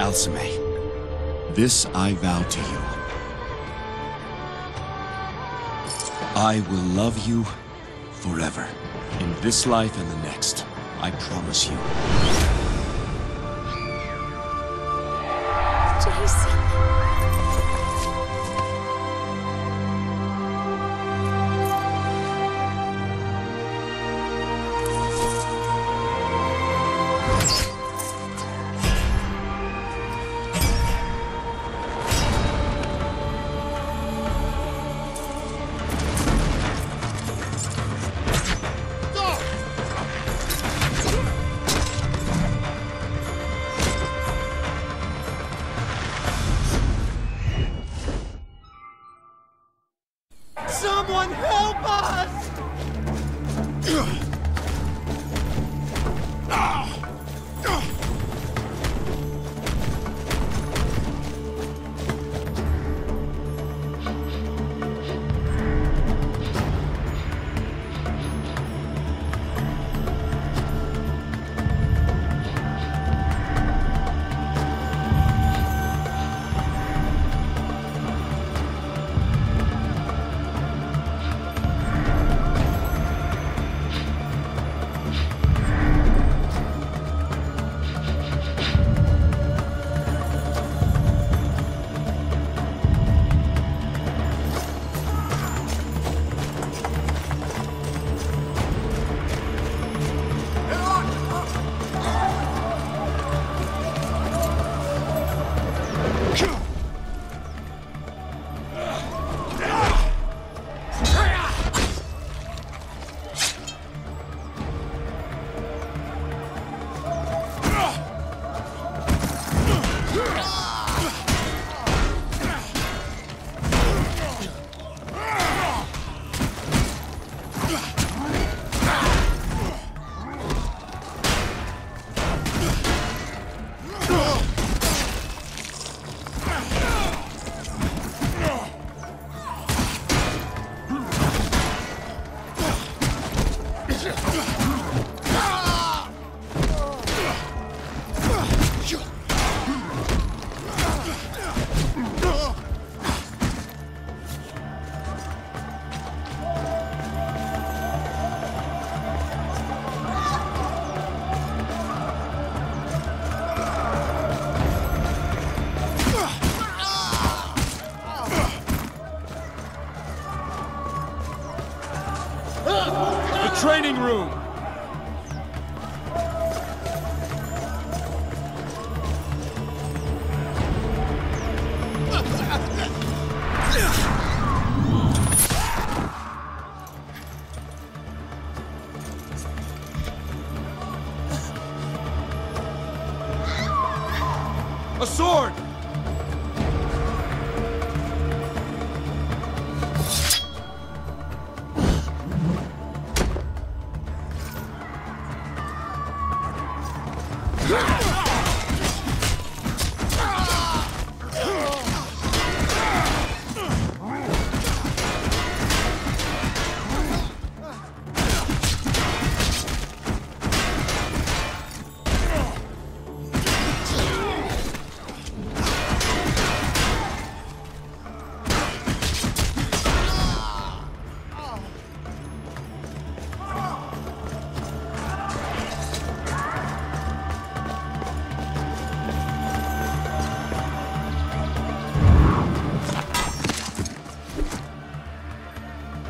Alcime, this I vow to you. I will love you forever. In this life and the next, I promise you. Jason. Someone help us! Training room! A sword!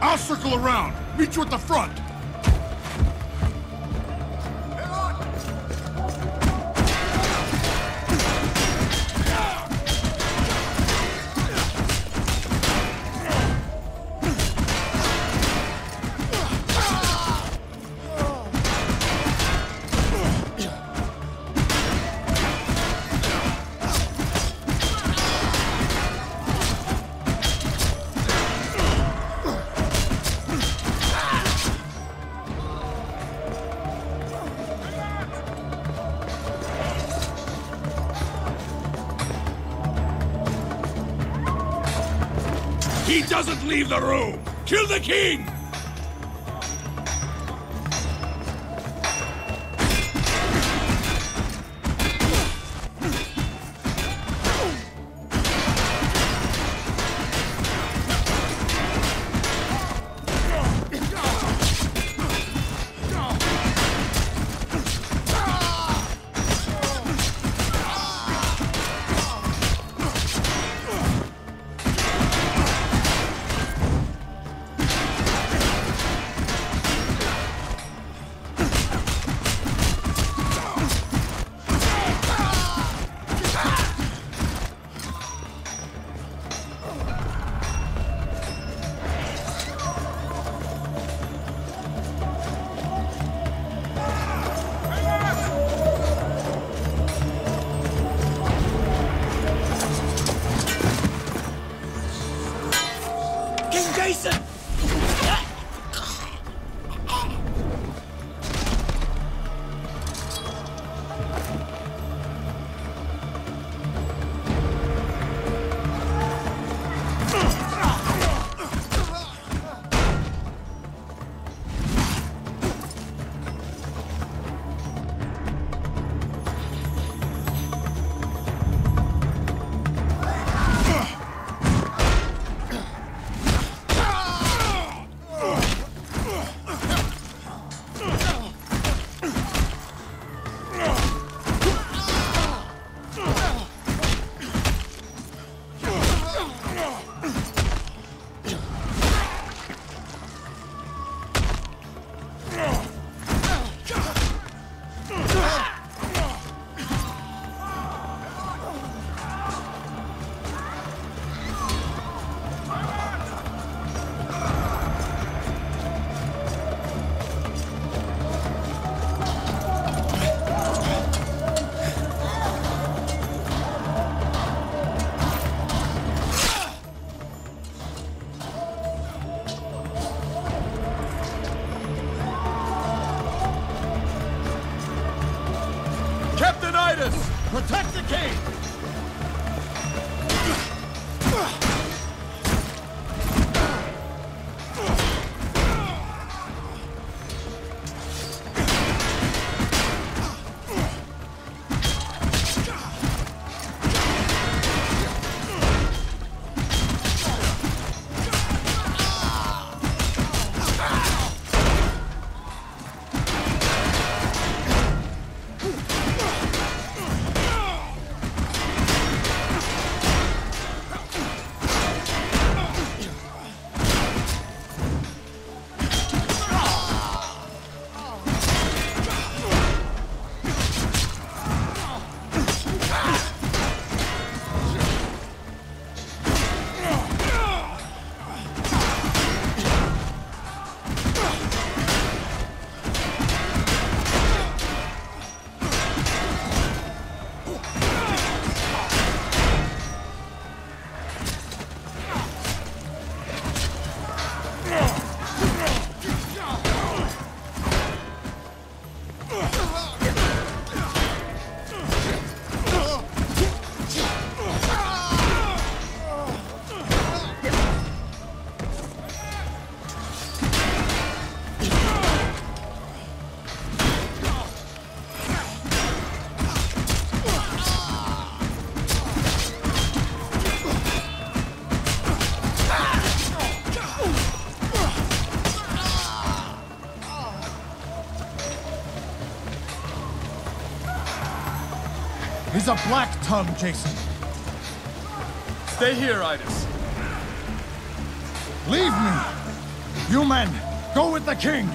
I'll circle around. Meet you at the front. He doesn't leave the room! Kill the king! Captain Idas! Protect the king! He's a black tongue, Jason. Stay here, Idas. Leave me! You men, go with the king!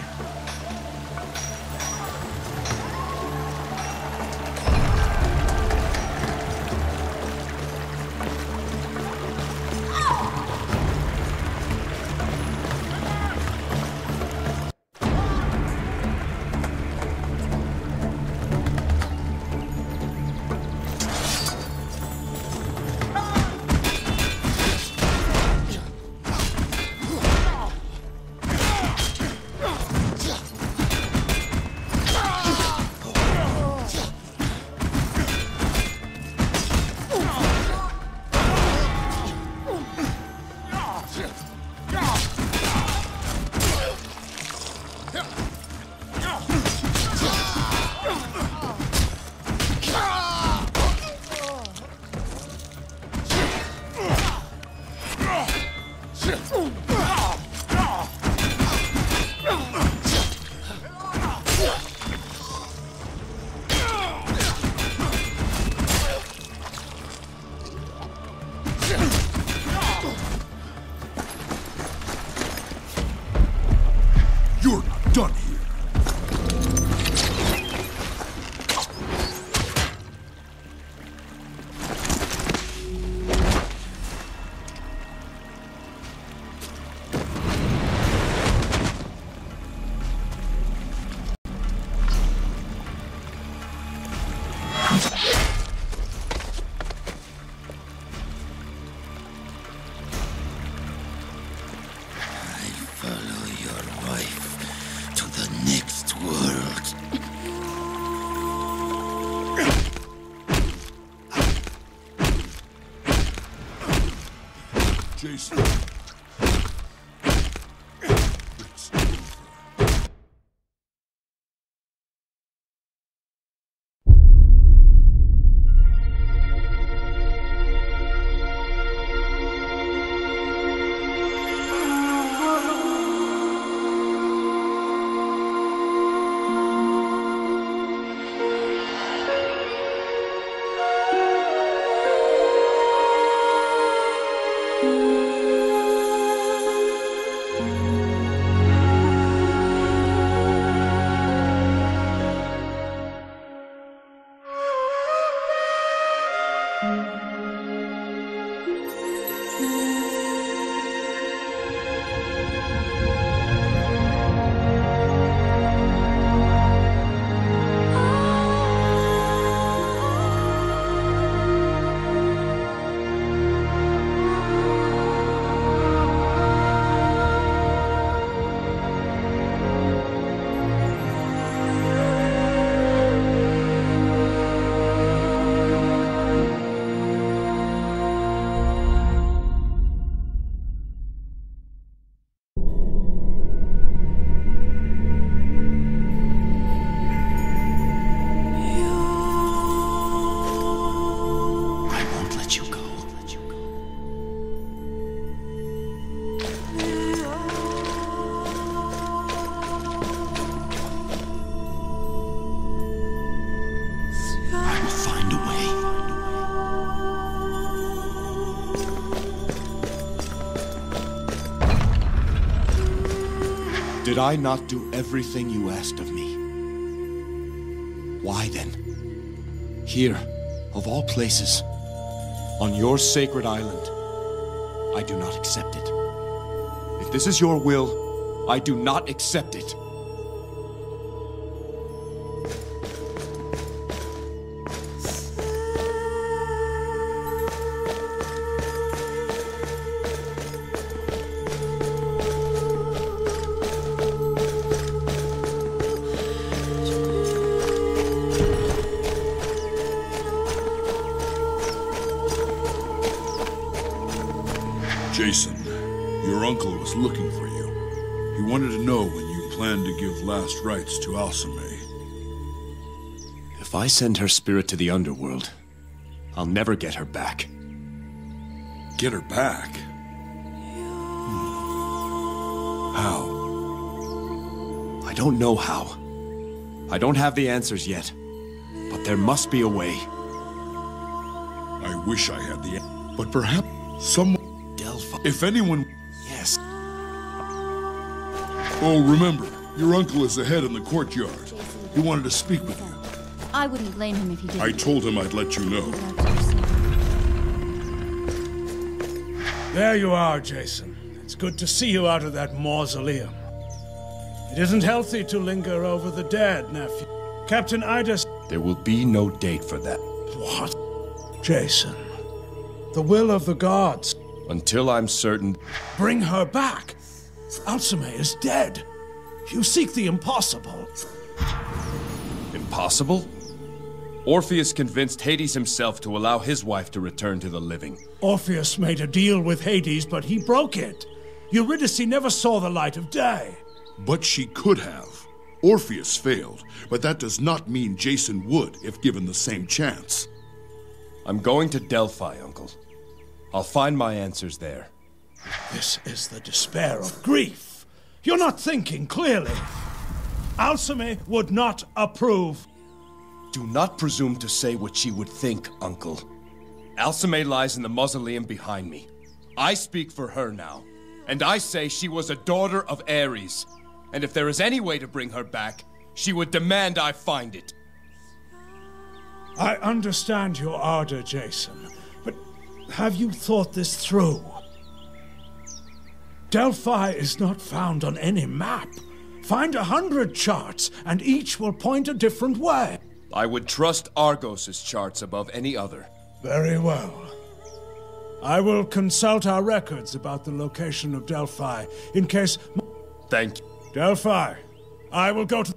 You're not done here. Jason. It's over. Did I not do everything you asked of me? Why then? Here, of all places, on your sacred island, I do not accept it. If this is your will, I do not accept it. Jason, your uncle was looking for you. He wanted to know when you planned to give last rites to Alcime. If I send her spirit to the underworld, I'll never get her back. Get her back? How? I don't know how. I don't have the answers yet, but there must be a way. I wish I had the answer, but perhaps someone... If anyone... Yes. Oh, remember, your uncle is ahead in the courtyard. He wanted to speak with you. I wouldn't blame him if he didn't. I told him I'd let you know. There you are, Jason. It's good to see you out of that mausoleum. It isn't healthy to linger over the dead, nephew. Captain Ida... There will be no date for that. What? Jason. The will of the gods. Until I'm certain... Bring her back. Alcime is dead. You seek the impossible. Impossible? Orpheus convinced Hades himself to allow his wife to return to the living. Orpheus made a deal with Hades, but he broke it. Eurydice never saw the light of day. But she could have. Orpheus failed, but that does not mean Jason would if given the same chance. I'm going to Delphi, Uncle. I'll find my answers there. This is the despair of grief. You're not thinking clearly. Alcime would not approve. Do not presume to say what she would think, Uncle. Alcime lies in the mausoleum behind me. I speak for her now, and I say she was a daughter of Ares. And if there is any way to bring her back, she would demand I find it. I understand your ardor, Jason, but have you thought this through? Delphi is not found on any map. Find 100 charts, and each will point a different way. I would trust Argos' charts above any other. Very well. I will consult our records about the location of Delphi, in case... Thank you. Delphi, I will go to...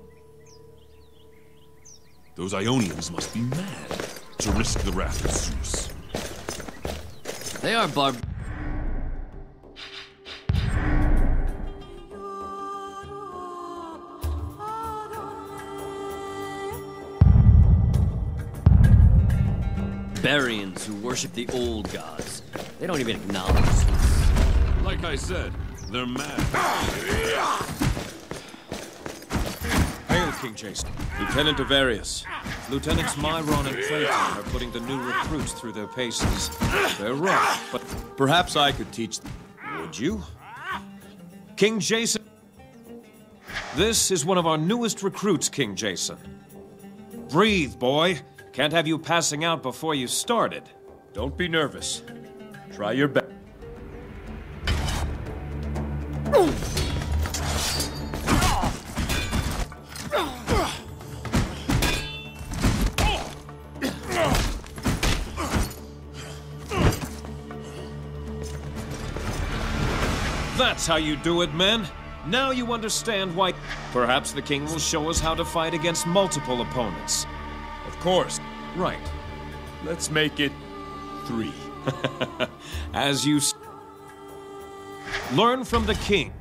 Those Ionians must be mad to risk the wrath of Zeus. They are barbarians who worship the old gods. They don't even acknowledge Zeus. Like I said, they're mad. Hail, King Jason. Lieutenant Avarius. Lieutenants Myron and Clayton are putting the new recruits through their paces. They're rough, but Perhaps I could teach them. would you? King Jason. This is one of our newest recruits, King Jason. Breathe, boy. Can't have you passing out before you started. Don't be nervous. Try your best. That's how you do it, men. Now you understand why... Perhaps the king will show us how to fight against multiple opponents. Of course. Right. Let's make it 3. As you... Learn from the king.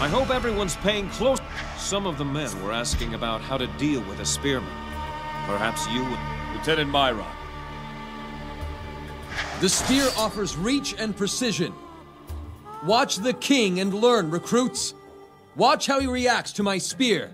I hope everyone's paying close. Some of the men were asking about how to deal with a spearman. Perhaps you would... Lieutenant Myron. The spear offers reach and precision. Watch the king and learn, recruits. Watch how he reacts to my spear.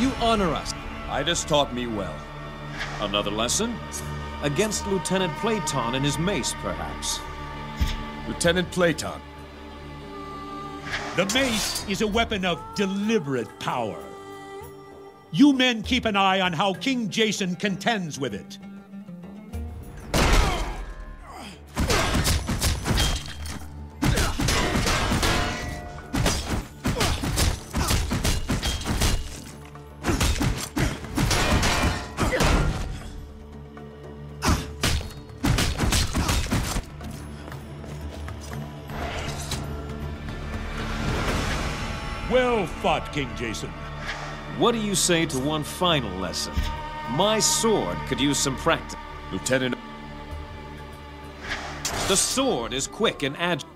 You honor us. Idas taught me well. Another lesson? Against Lieutenant Platon and his mace, perhaps. Lieutenant Platon. The mace is a weapon of deliberate power. You men keep an eye on how King Jason contends with it. Well fought, King Jason. What do you say to one final lesson? My sword could use some practice. Lieutenant... The sword is quick and agile.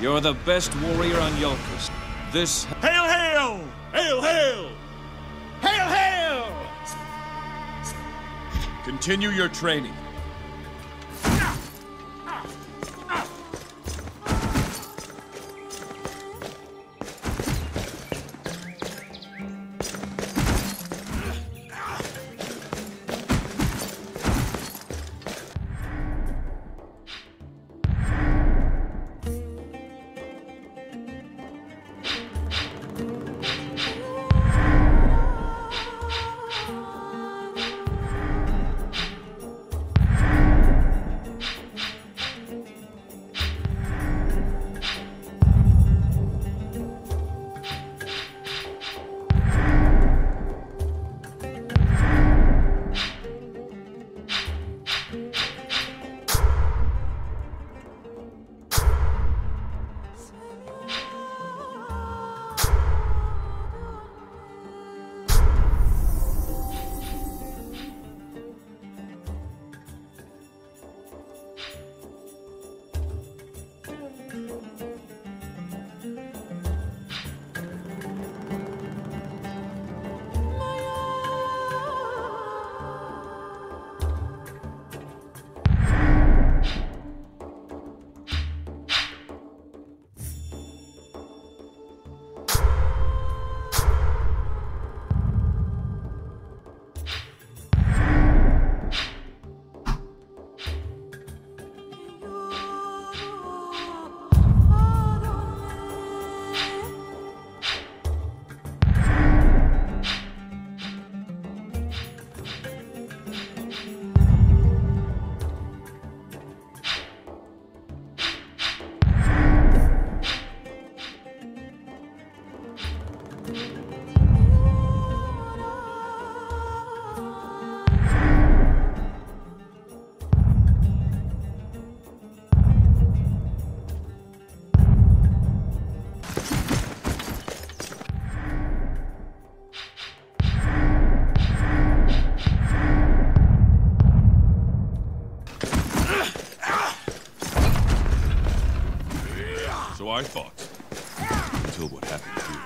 You're the best warrior on Yolkus. This... Hail, hail! Hail, hail! Hail, hail! Continue your training. I thought. Until what happened here.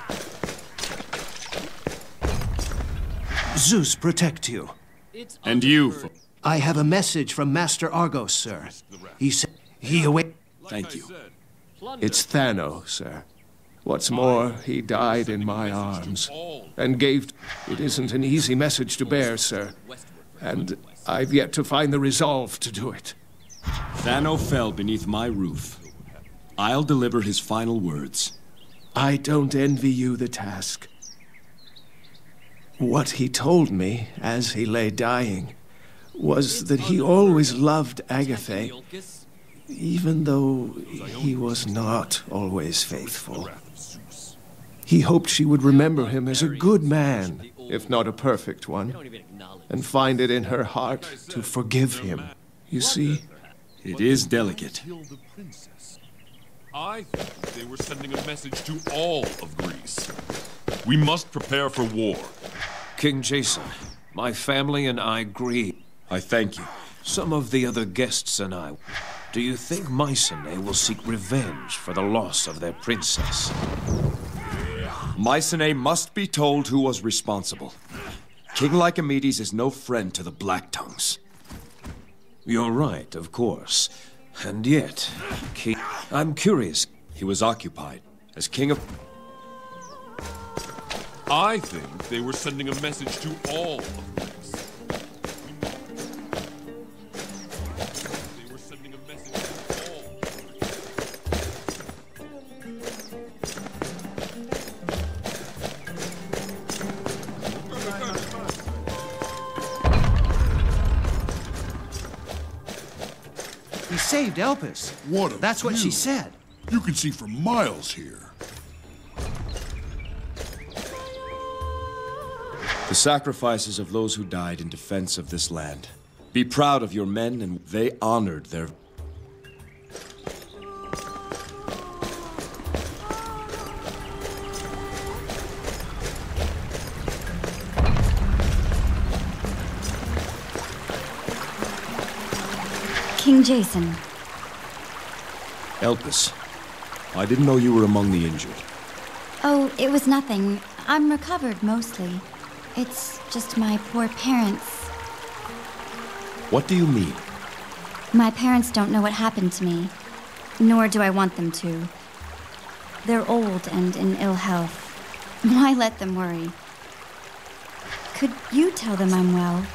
Zeus protect you. And you. I have a message from Master Argos, sir. He said he await. Thank you. It's Thanos, sir. What's more, he died in my arms and gave... It isn't an easy message to bear, sir. And I've yet to find the resolve to do it. Thano fell beneath my roof. I'll deliver his final words. I don't envy you the task. What he told me as he lay dying was that he always loved Agatha, even though he was not always faithful. He hoped she would remember him as a good man, if not a perfect one, and find it in her heart to forgive him. You see, it is delicate. I think they were sending a message to all of Greece. We must prepare for war. King Jason, my family and I grieve. I thank you. Some of the other guests and I. Do you think Mycenae will seek revenge for the loss of their princess? Mycenae must be told who was responsible. King Lycomedes is no friend to the Black Tongues. You're right, of course. And yet, I'm curious. He was occupied as king of... I think they were sending a message to all of Greece. They were sending a message to all. He saved Elpis. That's what she said. You can see for miles here. The sacrifices of those who died in defense of this land. Be proud of your men, and they honored their... King Jason. Elpis, I didn't know you were among the injured. Oh, it was nothing. I'm recovered, mostly. It's just my poor parents. What do you mean? My parents don't know what happened to me, nor do I want them to. They're old and in ill health. Why let them worry? Could you tell them I'm well?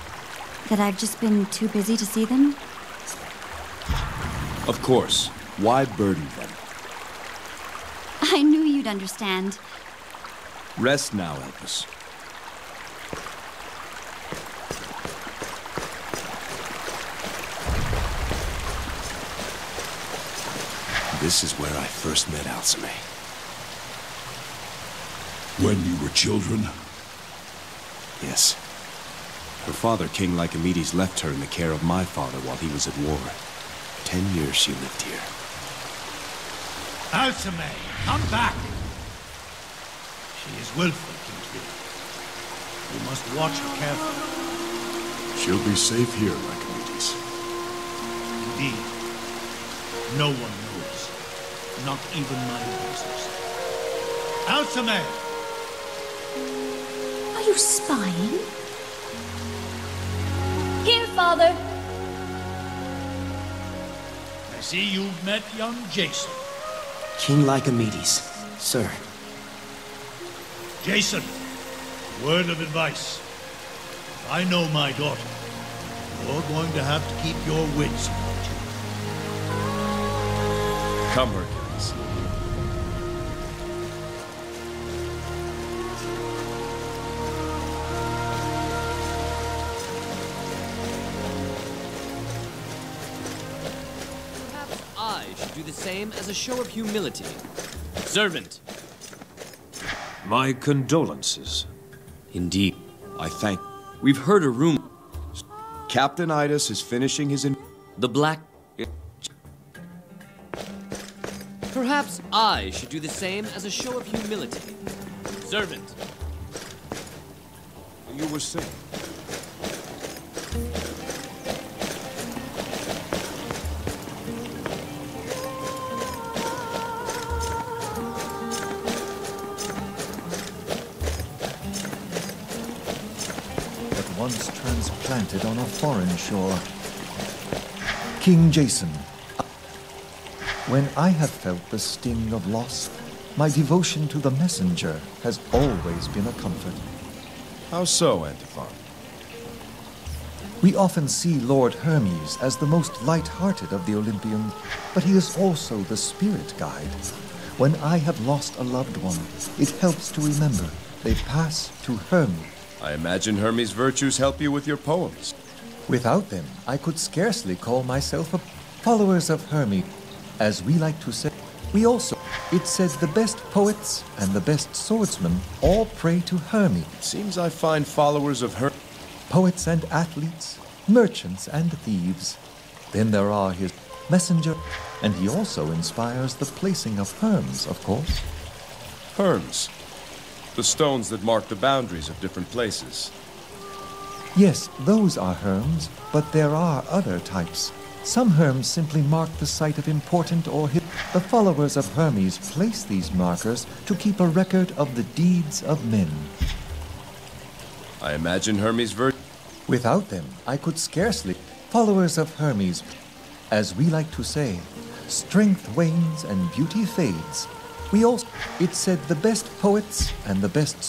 That I've just been too busy to see them? Of course. Why burden them? I knew you'd understand. Rest now, Elpis. This is where I first met Alcime. When you were children? Yes. Her father, King Lycomedes, left her in the care of my father while he was at war. 10 years she lived here. Alcime, come back! She is willful, Kingsley. We must watch her carefully. She'll be safe here, Lycomedes. Indeed. No one knows. Not even my advisors. Alcime! Are you spying? Here, Father! I see you've met young Jason. King Lycomedes, sir. Jason, word of advice. If I know my daughter, you're going to have to keep your wits about you. Come, Hercules. I should do the same as a show of humility. Servant. My condolences. Indeed. I thank... We've heard a rumor. Captain Idas is finishing his... The Black... Perhaps I should do the same as a show of humility. Servant. You were saying... once transplanted on a foreign shore. King Jason, when I have felt the sting of loss, my devotion to the messenger has always been a comfort. How so, Antiphon? We often see Lord Hermes as the most light-hearted of the Olympians, but he is also the spirit guide. When I have lost a loved one, it helps to remember they pass to Hermes. I imagine Hermes' virtues help you with your poems. Without them, I could scarcely call myself a followers of Hermes. As we like to say, it says the best poets and the best swordsmen all pray to Hermes. It seems I find followers of Hermes. Poets and athletes, merchants and thieves. Then there are his messenger, and he also inspires the placing of Herms, of course. Herms? The stones that mark the boundaries of different places. Yes, those are Herms, but there are other types. Some Herms simply mark the site of important or hidden. The followers of Hermes place these markers to keep a record of the deeds of men. I imagine Hermes' virtues. Without them, I could scarcely. Followers of Hermes, as we like to say, strength wanes and beauty fades. It said the best poets and the best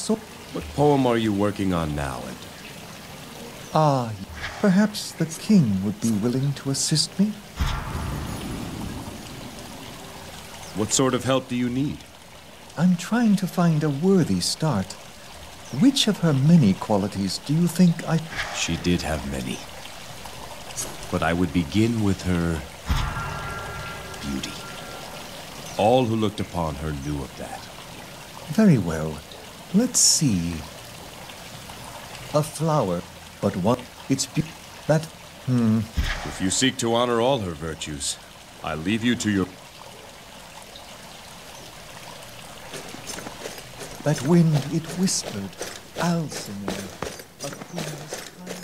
What poem are you working on now, perhaps the king would be willing to assist me? What sort of help do you need? I'm trying to find a worthy start. Which of her many qualities do you think She did have many. But I would begin with her beauty. All who looked upon her knew of that. Very well. Let's see. A flower, but what? It's that. If you seek to honor all her virtues, I leave you to your. That wind, it whispered, Alcime, a queen's kind.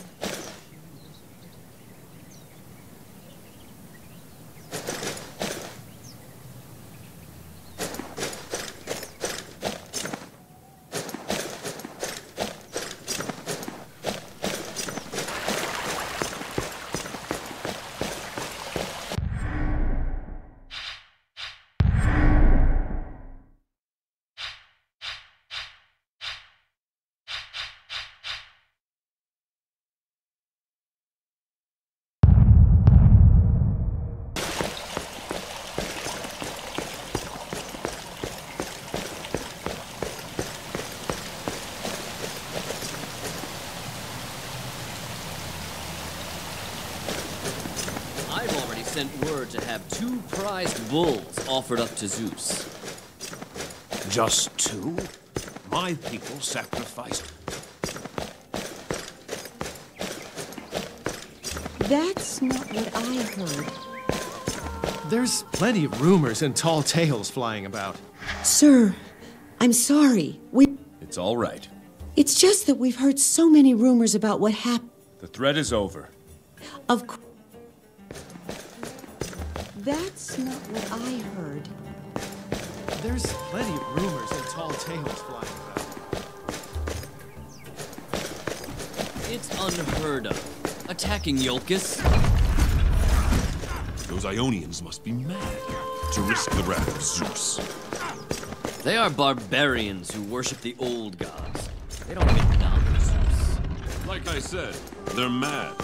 Sent word to have 2 prized bulls offered up to Zeus. Just 2? My people sacrificed. That's not what I heard. There's plenty of rumors and tall tales flying about. Sir, I'm sorry. It's all right. It's just that we've heard so many rumors about what happened. The threat is over. Of course. That's not what I heard. There's plenty of rumors and tall tales flying about. It's unheard of. Attacking Iolcus. Those Ionians must be mad to risk the wrath of Zeus. They are barbarians who worship the old gods. They don't acknowledge Zeus. Like I said, they're mad.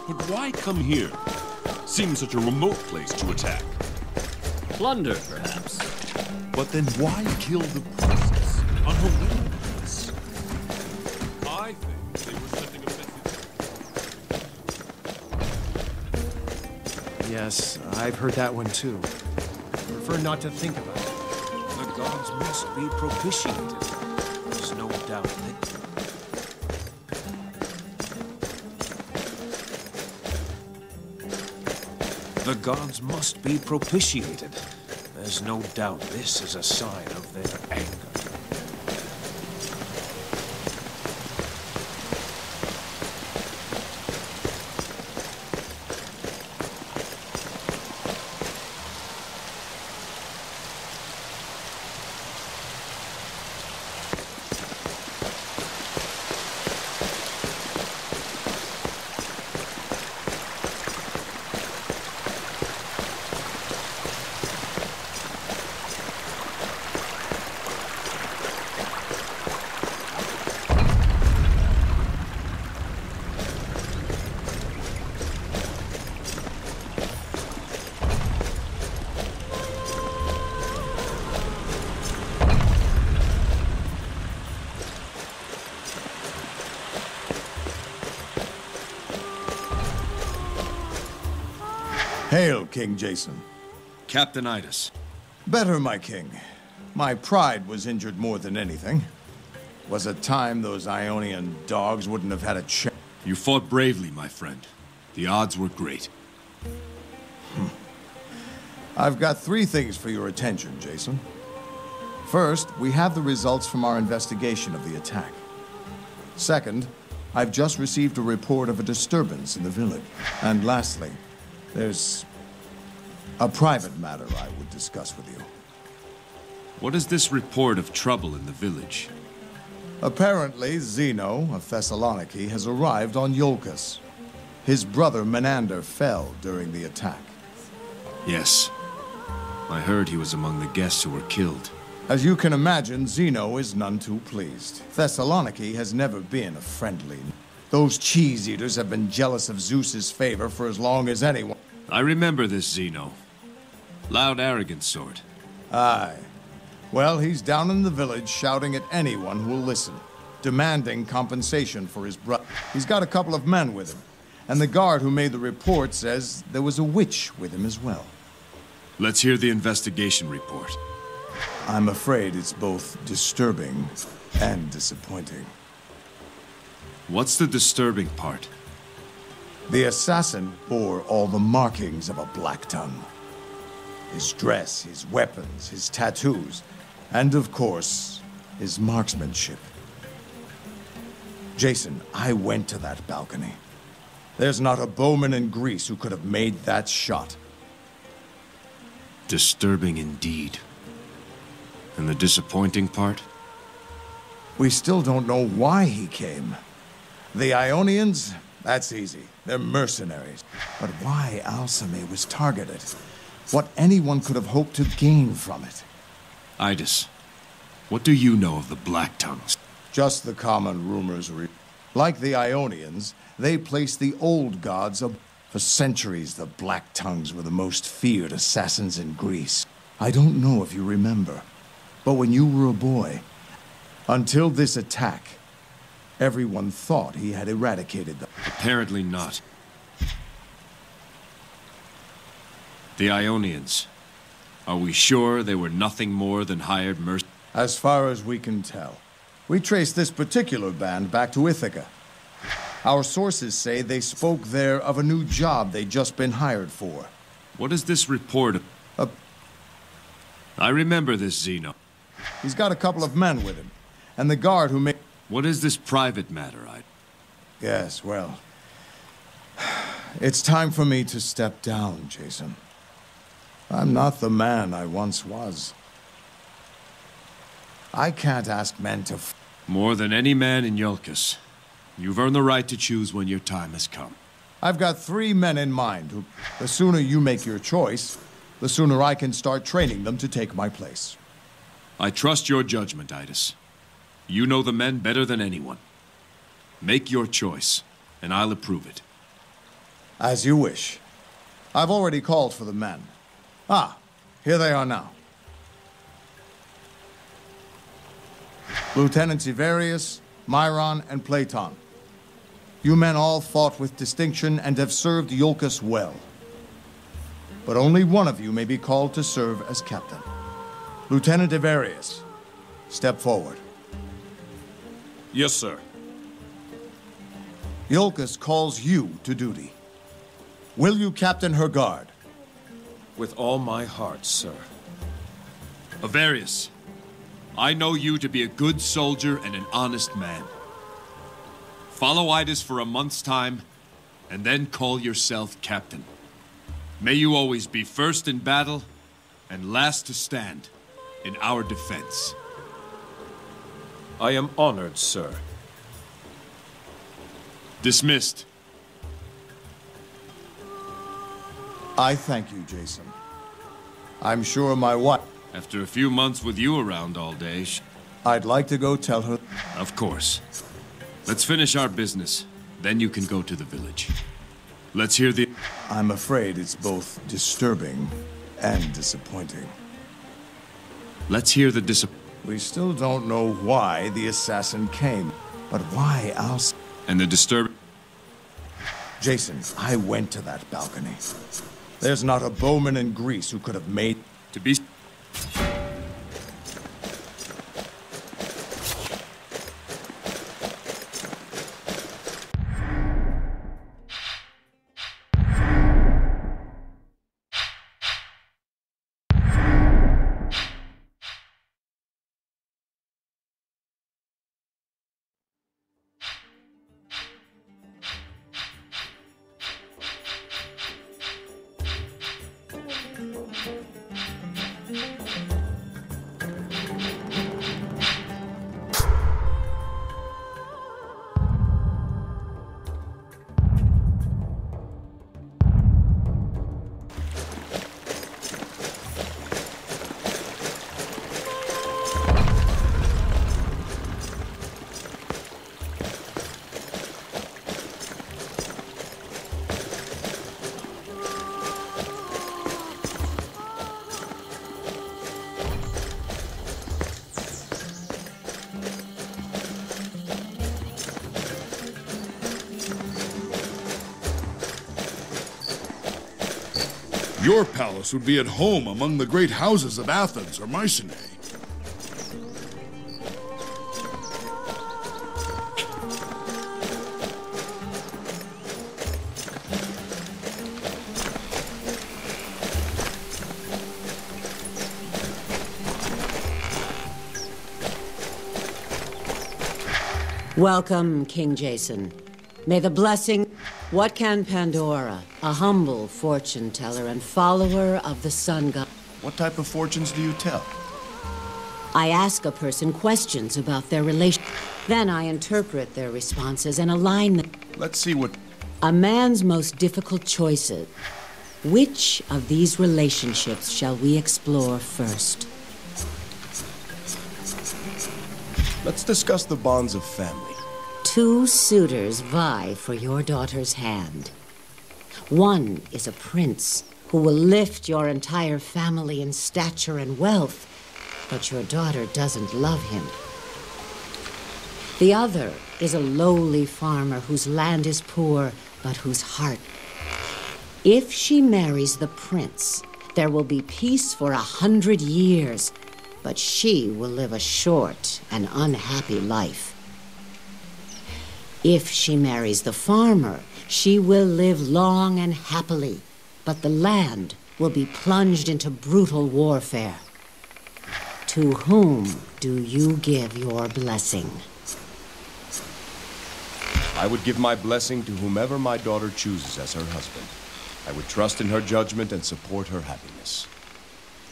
But why come here? Seems such a remote place to attack. Plunder, perhaps. But then why kill the princess on her wedding place? I think they were sending a message. Yes, I've heard that one too. Prefer not to think about it. The gods must be propitiated. There's no doubt that. The gods must be propitiated. There's no doubt this is a sign of their anger. Hail, King Jason. Captain Idas. Better, my king. My pride was injured more than anything. Was a time those Ionian dogs wouldn't have had a chance. You fought bravely, my friend. The odds were great. I've got 3 things for your attention, Jason. First, we have the results from our investigation of the attack. Second, I've just received a report of a disturbance in the village. And lastly, there's a private matter I would discuss with you. What is this report of trouble in the village? Apparently, Zeno of Thessaloniki has arrived on Iolcus. His brother Menander fell during the attack. Yes. I heard he was among the guests who were killed. As you can imagine, Zeno is none too pleased. Thessaloniki has never been a friendly. Those cheese-eaters have been jealous of Zeus's favor for as long as anyone. I remember this Zeno. Loud, arrogant sort. Aye. Well, he's down in the village shouting at anyone who will listen, demanding compensation for his brother. He's got a couple of men with him, and the guard who made the report says there was a witch with him as well. Let's hear the investigation report. I'm afraid it's both disturbing and disappointing. What's the disturbing part? The assassin bore all the markings of a Black Tongue. His dress, his weapons, his tattoos, and of course, his marksmanship. Jason, I went to that balcony. There's not a bowman in Greece who could have made that shot. Disturbing indeed. And the disappointing part? We still don't know why he came. The Ionians, that's easy. They're mercenaries. But why Alcime was targeted? What anyone could have hoped to gain from it? Idas, what do you know of the Black Tongues? Just the common rumors. Like the Ionians, they placed the old gods up. For centuries, the Black Tongues were the most feared assassins in Greece. I don't know if you remember, but when you were a boy, until this attack, everyone thought he had eradicated them. Apparently not. The Ionians. Are we sure they were nothing more than hired mercenaries? As far as we can tell. We trace this particular band back to Ithaca. Our sources say they spoke there of a new job they'd just been hired for. What is this report? I remember this Zeno. He's got a couple of men with him, and the guard who made... What is this private matter, Yes, well... It's time for me to step down, Jason. I'm not the man I once was. I can't ask men to... More than any man in Iolcus. You've earned the right to choose when your time has come. I've got 3 men in mind who... The sooner you make your choice, the sooner I can start training them to take my place. I trust your judgment, Idas. You know the men better than anyone. Make your choice, and I'll approve it. As you wish. I've already called for the men. Ah, here they are now. Lieutenants Ivarius, Myron, and Platon. You men all fought with distinction and have served Iolcus well. But only one of you may be called to serve as captain. Lieutenant Ivarius, step forward. Yes, sir. Iolcus calls you to duty. Will you captain her guard? With all my heart, sir. Ivarius, I know you to be a good soldier and an honest man. Follow Idas for a month's time, and then call yourself captain. May you always be first in battle, and last to stand in our defense. I am honored, sir. Dismissed. I thank you, Jason. I'm sure my wife... After a few months with you around all day, I'd like to go tell her... Of course. Let's finish our business. Then you can go to the village. Let's hear the... I'm afraid it's both disturbing and disappointing. Let's hear the We still don't know why the assassin came, but why else? And the disturbing... Jason, I went to that balcony. There's not a bowman in Greece who could have made... To be... Your palace would be at home among the great houses of Athens or Mycenae. Welcome, King Jason. May the blessing... What can Pandora, a humble fortune teller and follower of the sun god... What type of fortunes do you tell? I ask a person questions about their relation. Then I interpret their responses and align them. Let's see what... A man's most difficult choices. Which of these relationships shall we explore first? Let's discuss the bonds of family. Two suitors vie for your daughter's hand. One is a prince who will lift your entire family in stature and wealth, but your daughter doesn't love him. The other is a lowly farmer whose land is poor, but whose heart... If she marries the prince, there will be peace for 100 years, but she will live a short and unhappy life. If she marries the farmer, she will live long and happily, but the land will be plunged into brutal warfare. To whom do you give your blessing? I would give my blessing to whomever my daughter chooses as her husband. I would trust in her judgment and support her happiness.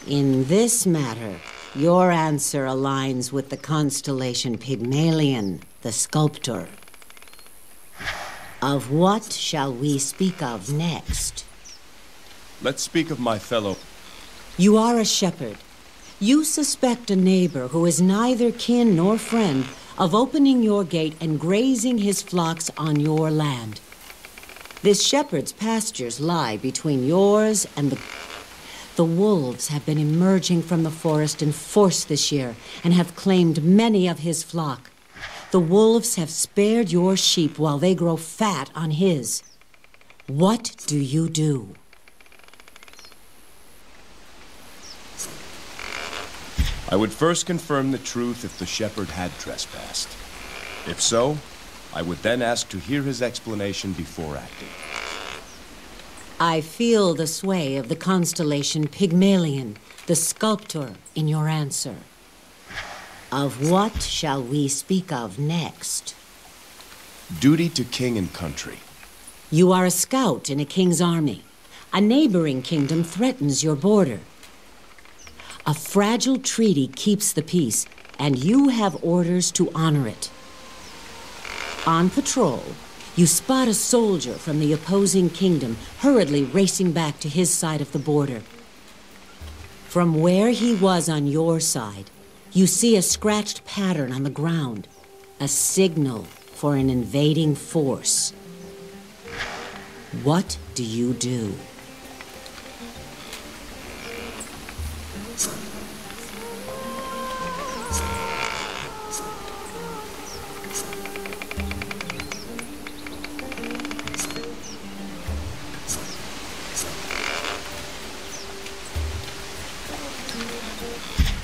In this matter, your answer aligns with the constellation Pygmalion, the sculptor. Of what shall we speak of next? Let's speak of my fellow... You are a shepherd. You suspect a neighbor who is neither kin nor friend of opening your gate and grazing his flocks on your land. This shepherd's pastures lie between yours and the wolves have been emerging from the forest in force this year and have claimed many of his flock. The wolves have spared your sheep while they grow fat on his. What do you do? I would first confirm the truth if the shepherd had trespassed. If so, I would then ask to hear his explanation before acting. I feel the sway of the constellation Pygmalion, the sculptor, in your answer. Of what shall we speak of next? Duty to king and country. You are a scout in a king's army. A neighboring kingdom threatens your border. A fragile treaty keeps the peace, and you have orders to honor it. On patrol, you spot a soldier from the opposing kingdom hurriedly racing back to his side of the border. From where he was on your side, you see a scratched pattern on the ground, a signal for an invading force. What do you do?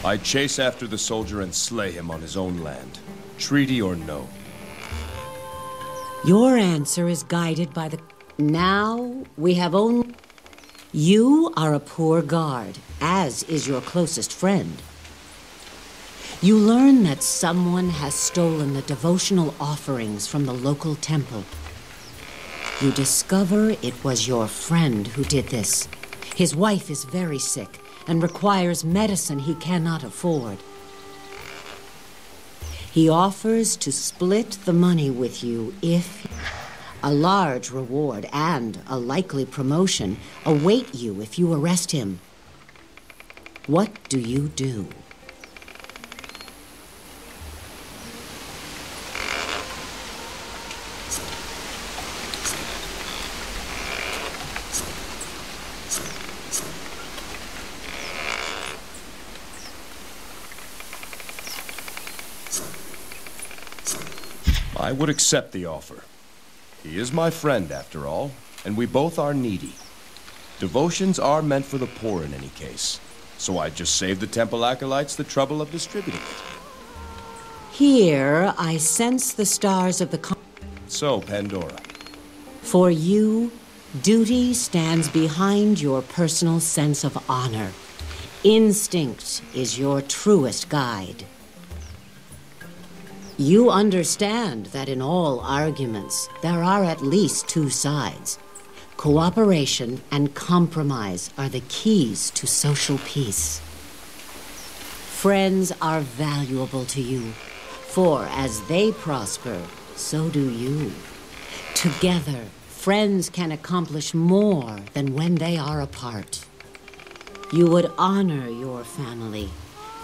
I chase after the soldier and slay him on his own land. Treaty or no. Your answer is guided by the... Now, we have only... You are a poor guard, as is your closest friend. You learn that someone has stolen the devotional offerings from the local temple. You discover it was your friend who did this. His wife is very sick and requires medicine he cannot afford. He offers to split the money with you if... A large reward and a likely promotion await you if you arrest him. What do you do? I would accept the offer. He is my friend, after all, and we both are needy. Devotions are meant for the poor in any case, so I'd just save the temple acolytes the trouble of distributing it. Here, I sense the stars of the... So, Pandora. For you, duty stands behind your personal sense of honor. Instinct is your truest guide. You understand that in all arguments, there are at least two sides. Cooperation and compromise are the keys to social peace. Friends are valuable to you, for as they prosper, so do you. Together, friends can accomplish more than when they are apart. You would honor your family,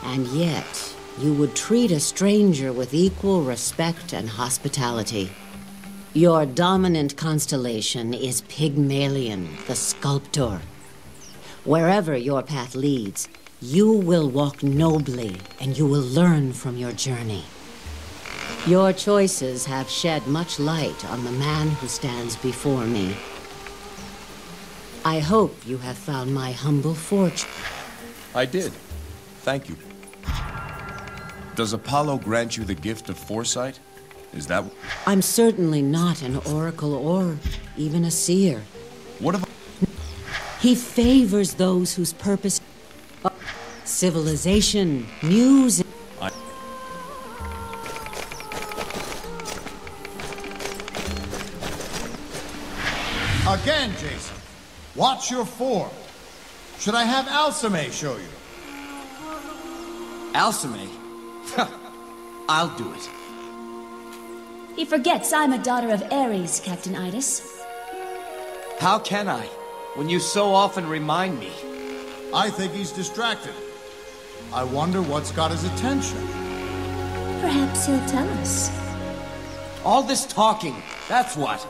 and yet you would treat a stranger with equal respect and hospitality. Your dominant constellation is Pygmalion, the sculptor. Wherever your path leads, you will walk nobly and you will learn from your journey. Your choices have shed much light on the man who stands before me. I hope you have found my humble fortune. I did. Thank you. Does Apollo grant you the gift of foresight? Is that... I'm certainly not an oracle or even a seer. What if... He favors those whose purpose... Civilization, music... Again, Jason. Watch your form. Should I have Alcime show you? Alcime? I'll do it. He forgets I'm a daughter of Ares, Captain Idas. How can I, when you so often remind me? I think he's distracted. I wonder what's got his attention. Perhaps he'll tell us. All this talking, that's what.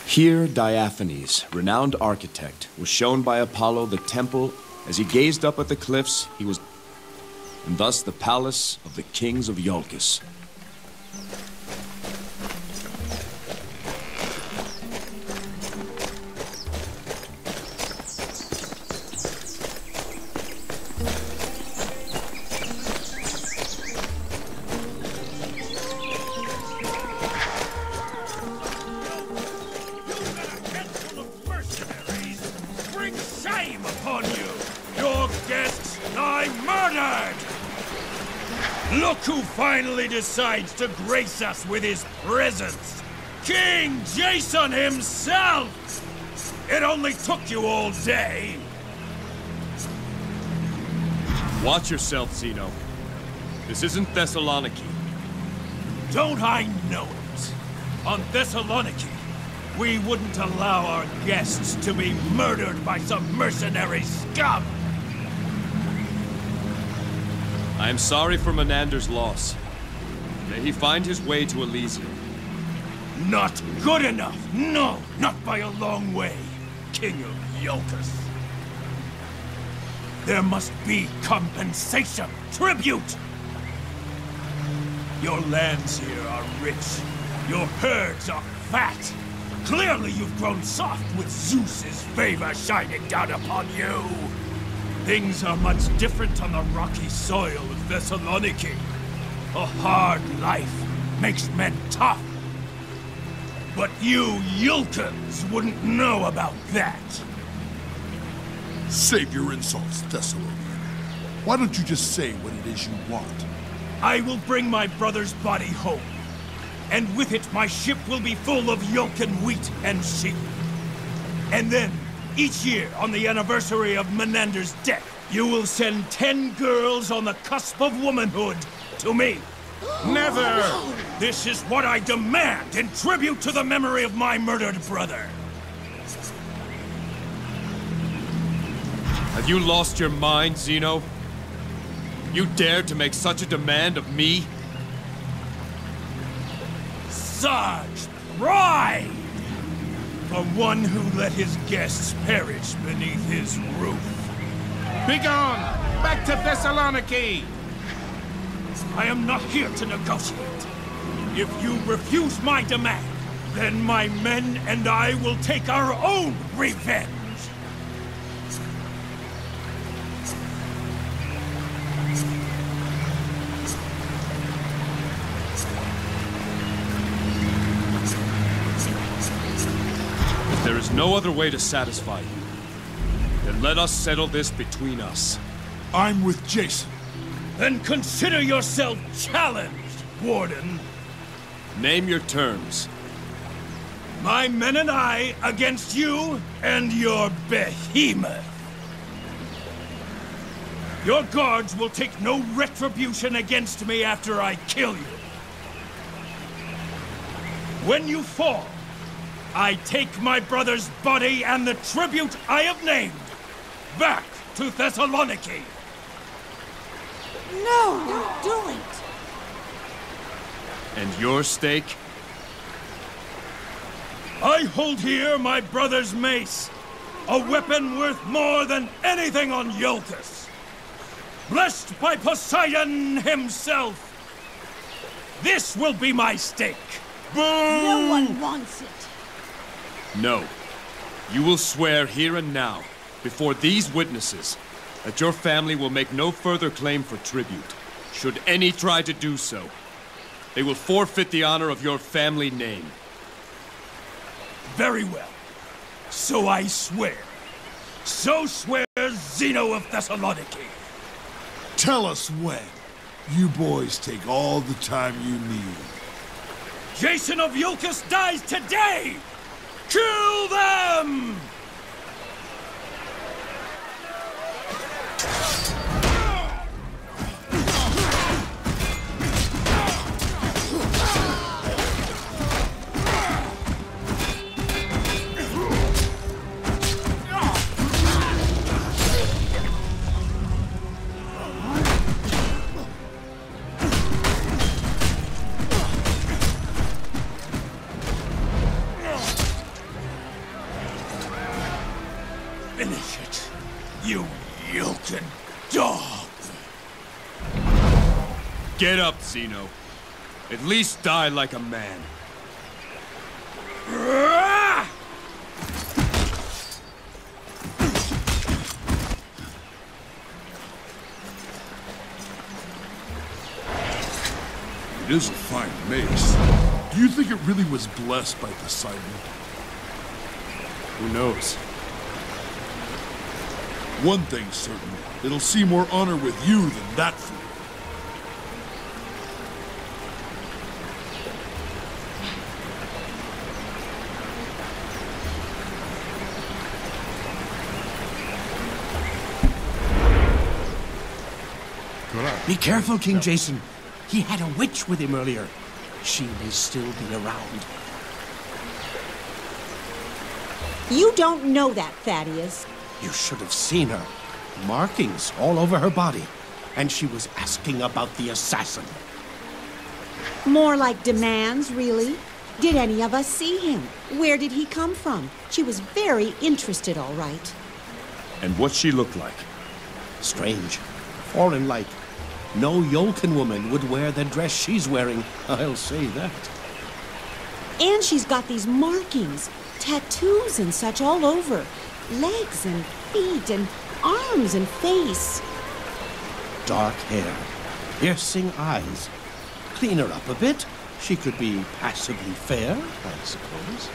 Here, Diaphanes, renowned architect, was shown by Apollo the temple. As he gazed up at the cliffs, he was... and thus the palace of the kings of Iolcus. Look who finally decides to grace us with his presence! King Jason himself! It only took you all day! Watch yourself, Zeno. This isn't Thessaloniki. Don't I know it? On Thessaloniki, we wouldn't allow our guests to be murdered by some mercenary scum! I am sorry for Menander's loss. May he find his way to Elysium. Not good enough! No, not by a long way! king of Iolcus. There must be compensation, tribute! Your lands here are rich. Your herds are fat. Clearly you've grown soft with Zeus's favor shining down upon you. Things are much different on the rocky soil of Thessaloniki. A hard life makes men tough. But you Iolcans wouldn't know about that. Save your insults, Thessalonian. Why don't you just say what it is you want? I will bring my brother's body home. And with it, my ship will be full of Iolcan wheat and sheep. And then, each year, on the anniversary of Menander's death, you will send 10 girls on the cusp of womanhood to me. Never! This is what I demand in tribute to the memory of my murdered brother. Have you lost your mind, Zeno? You dared to make such a demand of me? Such pride! For one who let his guests perish beneath his roof. Begone! Back to Thessaloniki! I am not here to negotiate. If you refuse my demand, then my men and I will take our own revenge. If there is no other way to satisfy you, then let us settle this between us. I'm with Jason. Then consider yourself challenged, Warden. Name your terms. My men and I against you and your behemoth. Your guards will take no retribution against me after I kill you. When you fall, I take my brother's body and the tribute I have named back to Thessaloniki. No, don't do it! And your stake? I hold here my brother's mace, a weapon worth more than anything on Iolcus. Blessed by Poseidon himself. This will be my stake. No one wants it. No. You will swear here and now, before these witnesses, that your family will make no further claim for tribute. Should any try to do so, they will forfeit the honor of your family name. Very well. So I swear. So swears Zeno of Thessaloniki. Tell us when. You boys take all the time you need. Jason of Iolcus dies today! Kill them! Finish it, you Iolcan dog! Get up, Zeno. At least die like a man. It is a fine mace. Do you think it really was blessed by Poseidon? Who knows? One thing's certain, it'll see more honor with you than that fool. Be careful, King Jason. He had a witch with him earlier. She may still be around. You don't know that, Thaddeus. You should have seen her. Markings all over her body. And she was asking about the assassin. More like demands, really. Did any of us see him? Where did he come from? She was very interested, all right. And what'd she look like? Strange. Foreign-like. No Yolkin woman would wear the dress she's wearing, I'll say that. And she's got these markings, tattoos and such all over. Legs and feet and arms and face. Dark hair, piercing eyes. Clean her up a bit. She could be passably fair, I suppose.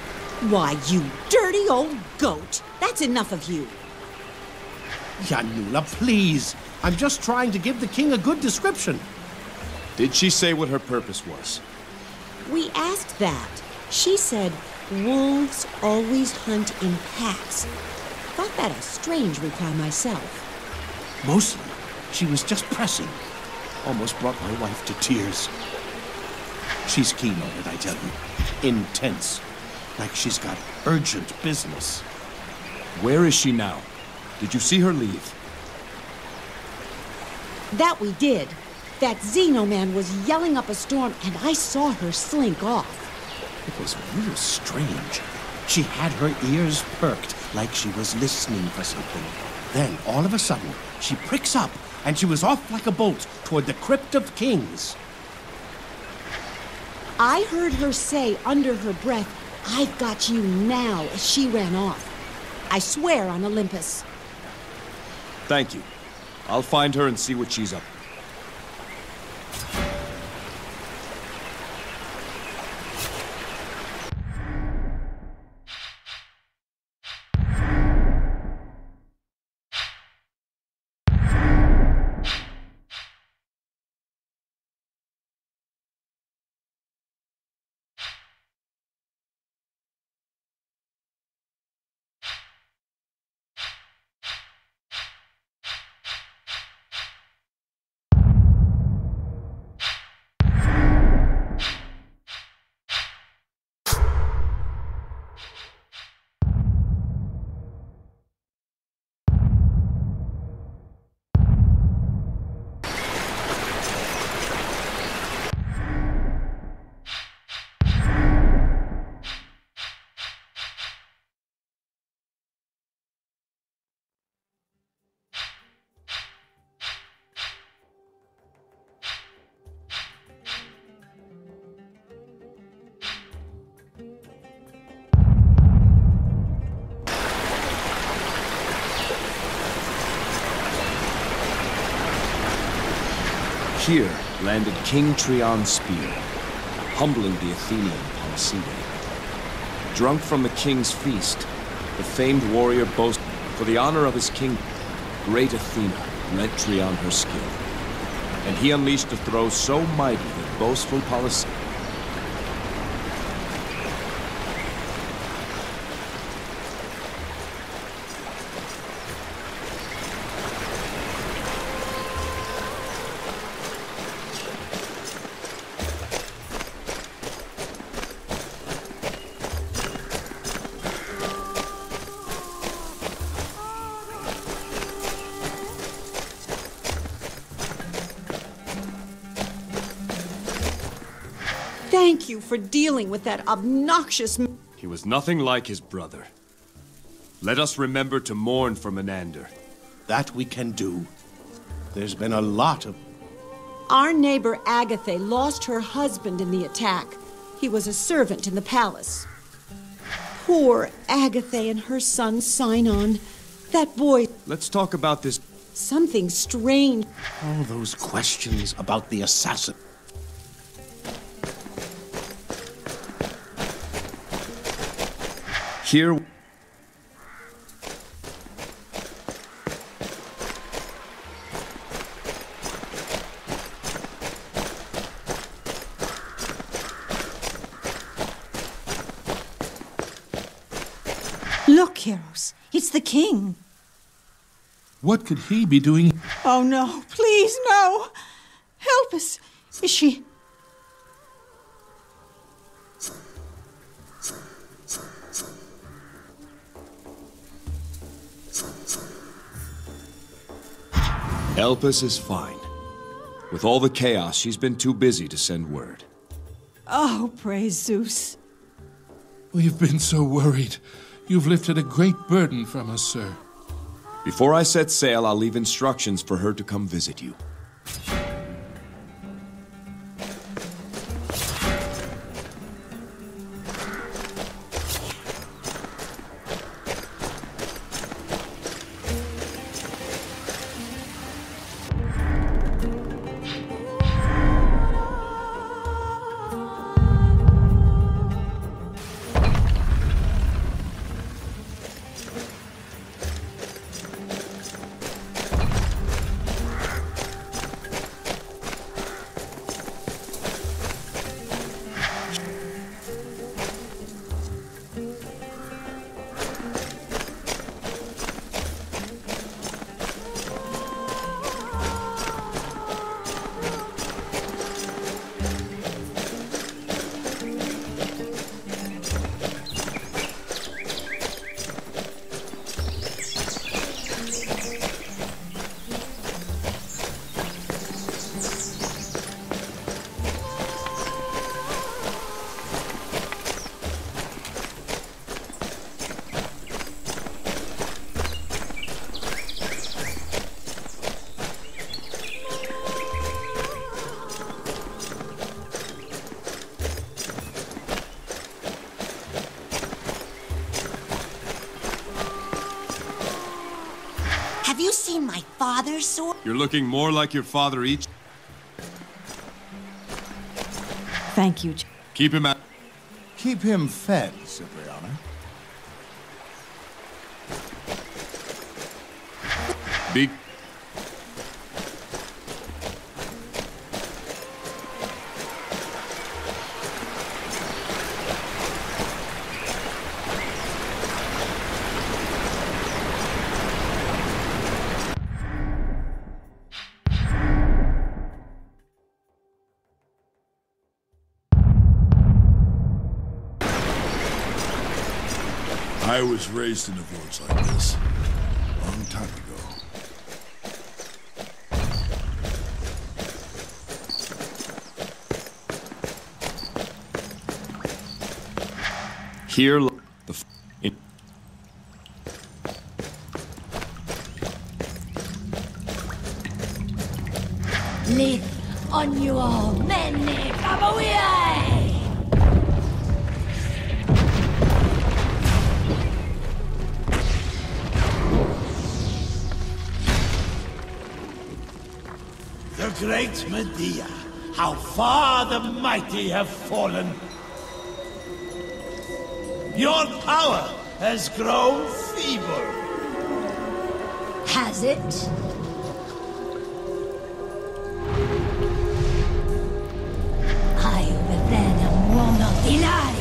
Why, you dirty old goat! That's enough of you. Yanula, please. I'm just trying to give the king a good description. Did she say what her purpose was? We asked that. She said wolves always hunt in packs. Thought that a strange reply myself. Mostly, she was just pressing. Almost brought my wife to tears. She's keen on it, I tell you. Intense. Like she's got urgent business. Where is she now? Did you see her leave? That we did. That Xenoman was yelling up a storm, and I saw her slink off. It was real strange. She had her ears perked, like she was listening for something. Then, all of a sudden, she pricks up, and she was off like a bolt toward the Crypt of Kings. I heard her say under her breath, "I've got you now," as she ran off. I swear on Olympus. Thank you. I'll find her and see what she's up to. Here landed King Trion's spear, humbling the Athenian Polysede. Drunk from the king's feast, the famed warrior boasted, for the honor of his king, great Athena lent Trion her skill. And he unleashed a throw so mighty that boastful Polysede Thank you for dealing with that obnoxious... He was nothing like his brother. Let us remember to mourn for Menander. That we can do. There's been a lot of... Our neighbor Agathe lost her husband in the attack. He was a servant in the palace. Poor Agathe and her son Sinon. That boy... Let's talk about this... Something strange. All those questions about the assassin. Here... Look, heroes. It's the king. What could he be doing? Oh, no. Please, no. Help us. Is she... Elpis is fine. With all the chaos, she's been too busy to send word. Oh, praise Zeus. We've been so worried. You've lifted a great burden from us, sir. Before I set sail, I'll leave instructions for her to come visit you. Have you seen my father's sword? You're looking more like your father each. Thank you. Keep him out. Keep him fed, Cipriana. Be. I was raised in a village like this, a long time ago. Here, Live on you all, many Kabawiai! The great Medea, how far the mighty have fallen. Your power has grown feeble. Has it? I over there am one of the light.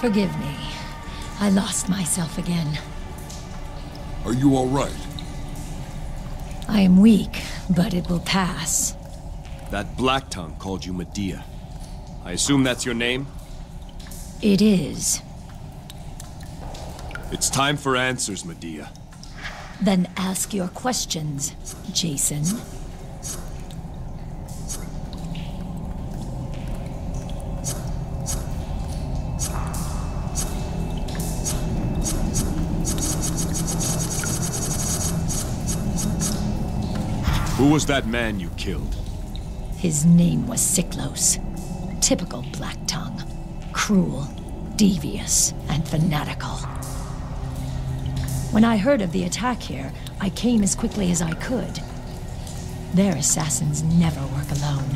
Forgive me. I lost myself again. Are you all right? I am weak, but it will pass. That Black Tongue called you Medea. I assume that's your name? It is. It's time for answers, Medea. Then ask your questions, Jason. Who was that man you killed? His name was Siklos. Typical Black Tongue. Cruel, devious, and fanatical. When I heard of the attack here, I came as quickly as I could. Their assassins never work alone.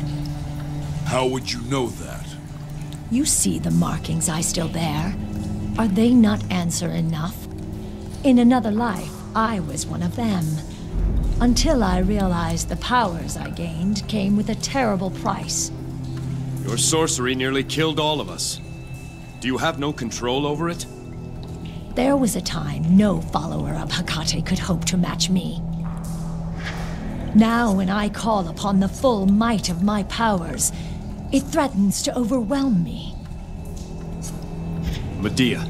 How would you know that? You see the markings I still bear. Are they not answer enough? In another life, I was one of them. Until I realized the powers I gained came with a terrible price. Your sorcery nearly killed all of us. Do you have no control over it? There was a time no follower of Hecate could hope to match me. Now when I call upon the full might of my powers, it threatens to overwhelm me. Medea,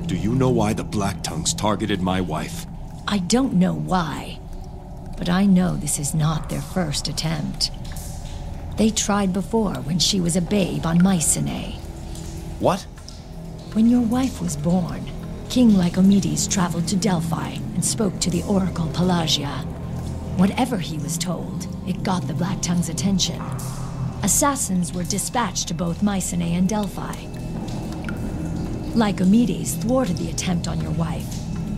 do you know why the Black Tongues targeted my wife? I don't know why, but I know this is not their first attempt. They tried before when she was a babe on Mycenae. What? When your wife was born, King Lycomedes traveled to Delphi and spoke to the Oracle Pelagia. Whatever he was told, it got the Black Tongue's attention. Assassins were dispatched to both Mycenae and Delphi. Lycomedes thwarted the attempt on your wife,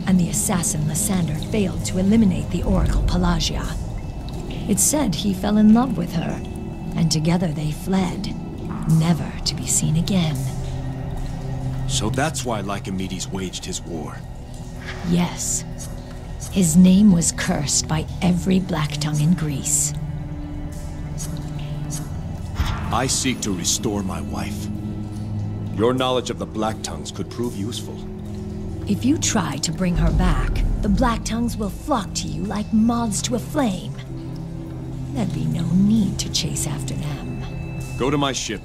and the assassin Lysander failed to eliminate the Oracle Pelagia. It said he fell in love with her, and together they fled, never to be seen again. So that's why Lycomedes waged his war. Yes. His name was cursed by every Black Tongue in Greece. I seek to restore my wife. Your knowledge of the Black Tongues could prove useful. If you try to bring her back, the Black Tongues will flock to you like moths to a flame. There'd be no need to chase after them. Go to my ship.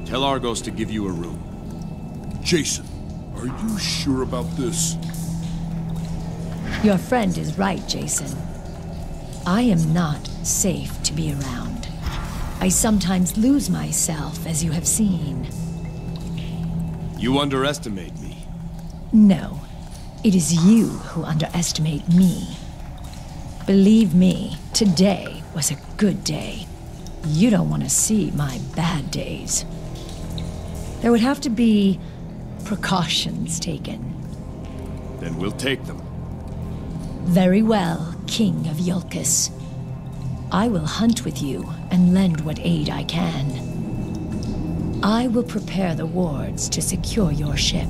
Tell Argos to give you a room. Jason, are you sure about this? Your friend is right, Jason. I am not safe to be around. I sometimes lose myself, as you have seen. You underestimate me. No, it is you who underestimate me. Believe me, today was a good day. You don't want to see my bad days. There would have to be precautions taken. Then we'll take them. Very well, King of Iolcus. I will hunt with you and lend what aid I can. I will prepare the wards to secure your ship.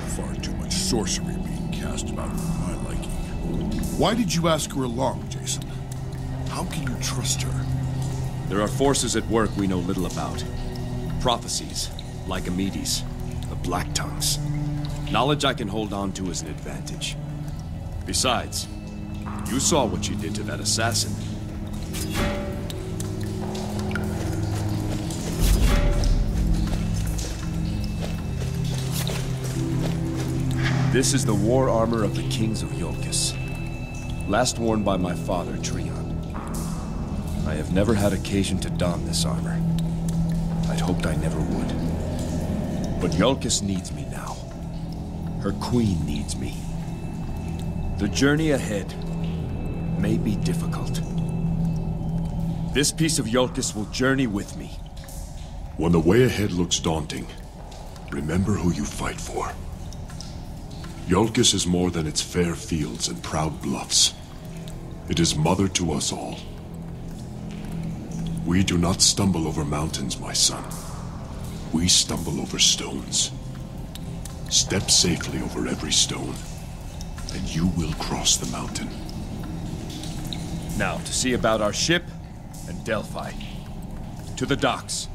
Far too much sorcery being cast about for my liking. Why did you ask her along, Jason? How can you trust her? There are forces at work we know little about. Prophecies, Lycomedes, the Black Tongues. Knowledge I can hold on to as an advantage. Besides, you saw what she did to that assassin. This is the war armor of the kings of Iolcus. Last worn by my father, Trion. I have never had occasion to don this armor. I'd hoped I never would. But Iolcus needs me now. Her queen needs me. The journey ahead may be difficult. This piece of Iolcus will journey with me. When the way ahead looks daunting, remember who you fight for. Iolcus is more than its fair fields and proud bluffs. It is mother to us all. We do not stumble over mountains, my son. We stumble over stones. Step safely over every stone, and you will cross the mountain. Now, to see about our ship and Delphi. To the docks.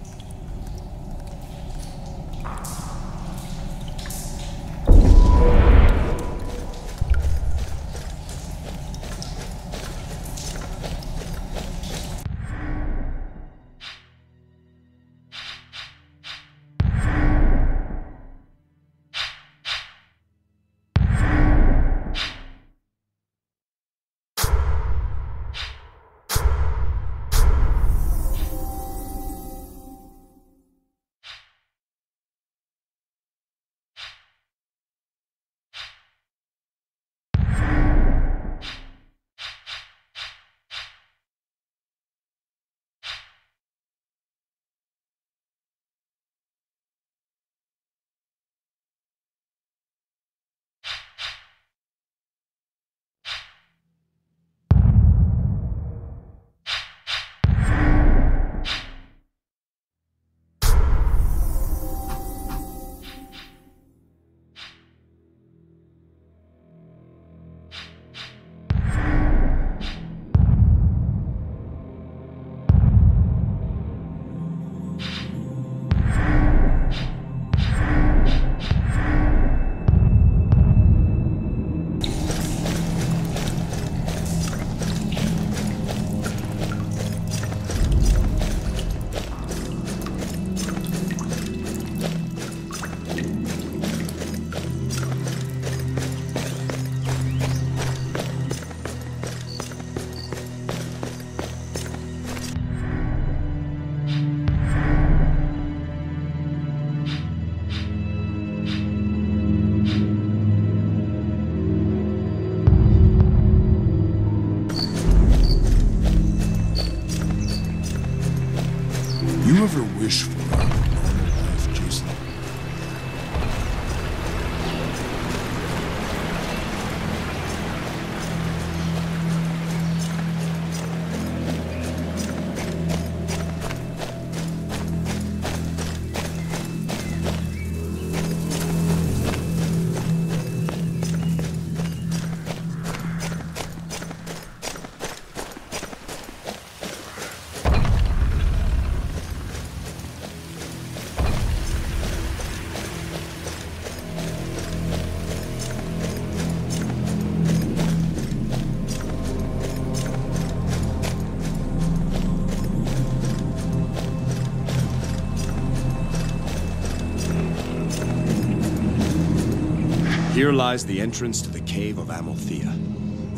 Here lies the entrance to the cave of Amalthea.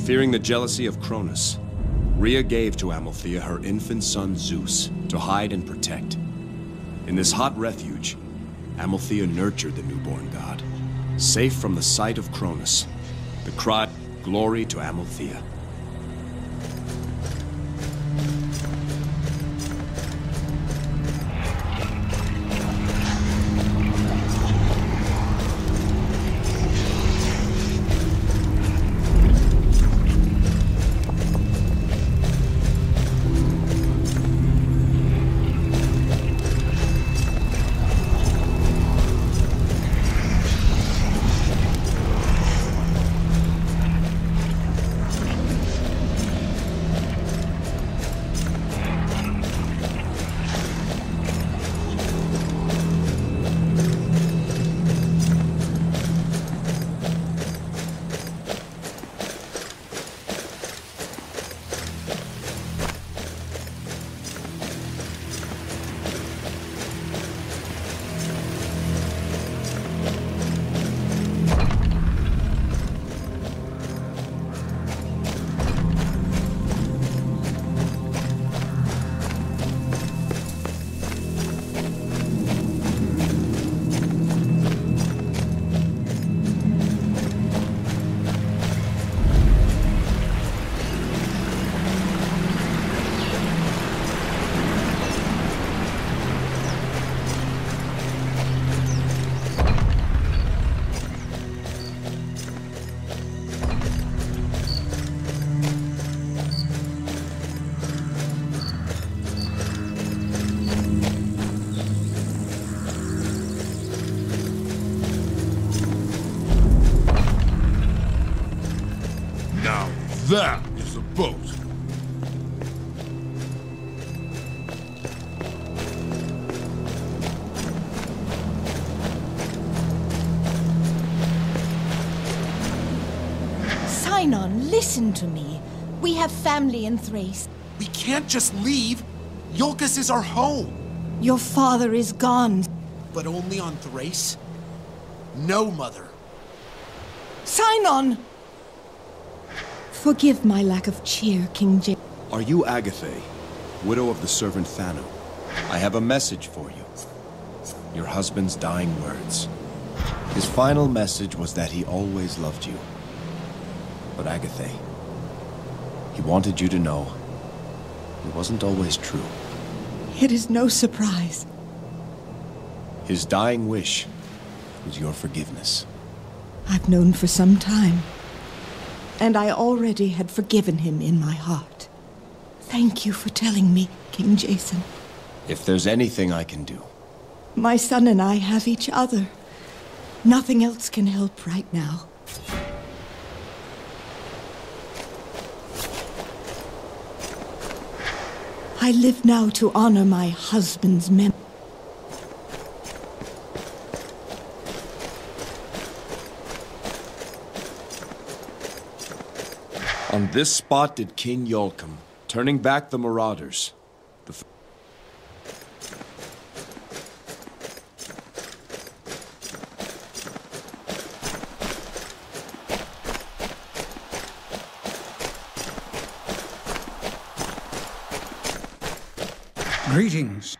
Fearing the jealousy of Cronus, Rhea gave to Amalthea her infant son Zeus to hide and protect. In this hot refuge, Amalthea nurtured the newborn god. Safe from the sight of Cronus, the cry, "Glory to Amalthea." That is a boat. Sinon, listen to me. We have family in Thrace. We can't just leave. Iolcus is our home. Your father is gone. But only on Thrace? No, Mother. Sinon! Forgive my lack of cheer, King Jason. Are you Agathe, widow of the servant Thano? I have a message for you. Your husband's dying words. His final message was that he always loved you. But Agathe, he wanted you to know it wasn't always true. It is no surprise. His dying wish was your forgiveness. I've known for some time, and I already had forgiven him in my heart. Thank you for telling me, King Jason. If there's anything I can do. My son and I have each other. Nothing else can help right now. I live now to honor my husband's memory. On this spot did King Iolcum, turning back the marauders. Greetings.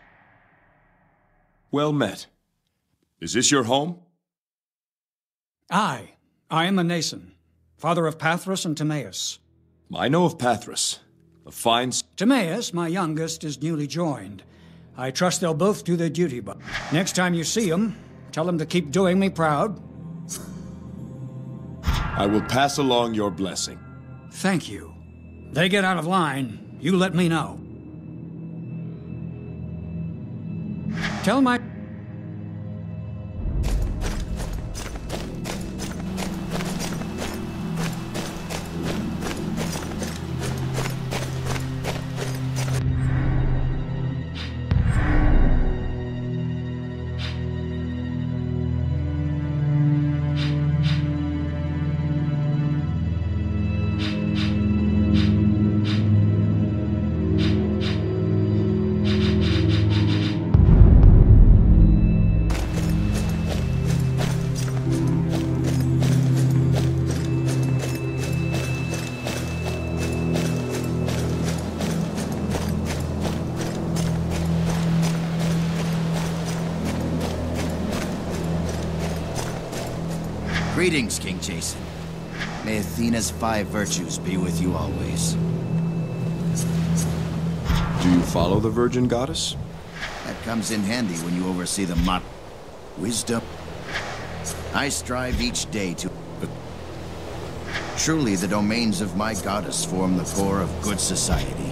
Well met. Is this your home? I am Anason, father of Pathrus and Timaeus. I know of Pathrus. A fine... Timaeus, my youngest, is newly joined. I trust they'll both do their duty, but next time you see them, tell them to keep doing me proud. I will pass along your blessing. Thank you. They get out of line, you let me know. Tell my... Greetings, King Jason. May Athena's 5 virtues be with you always. Do you follow the Virgin Goddess? That comes in handy when you oversee the wisdom. I strive each day to... Truly, the domains of my goddess form the core of good society.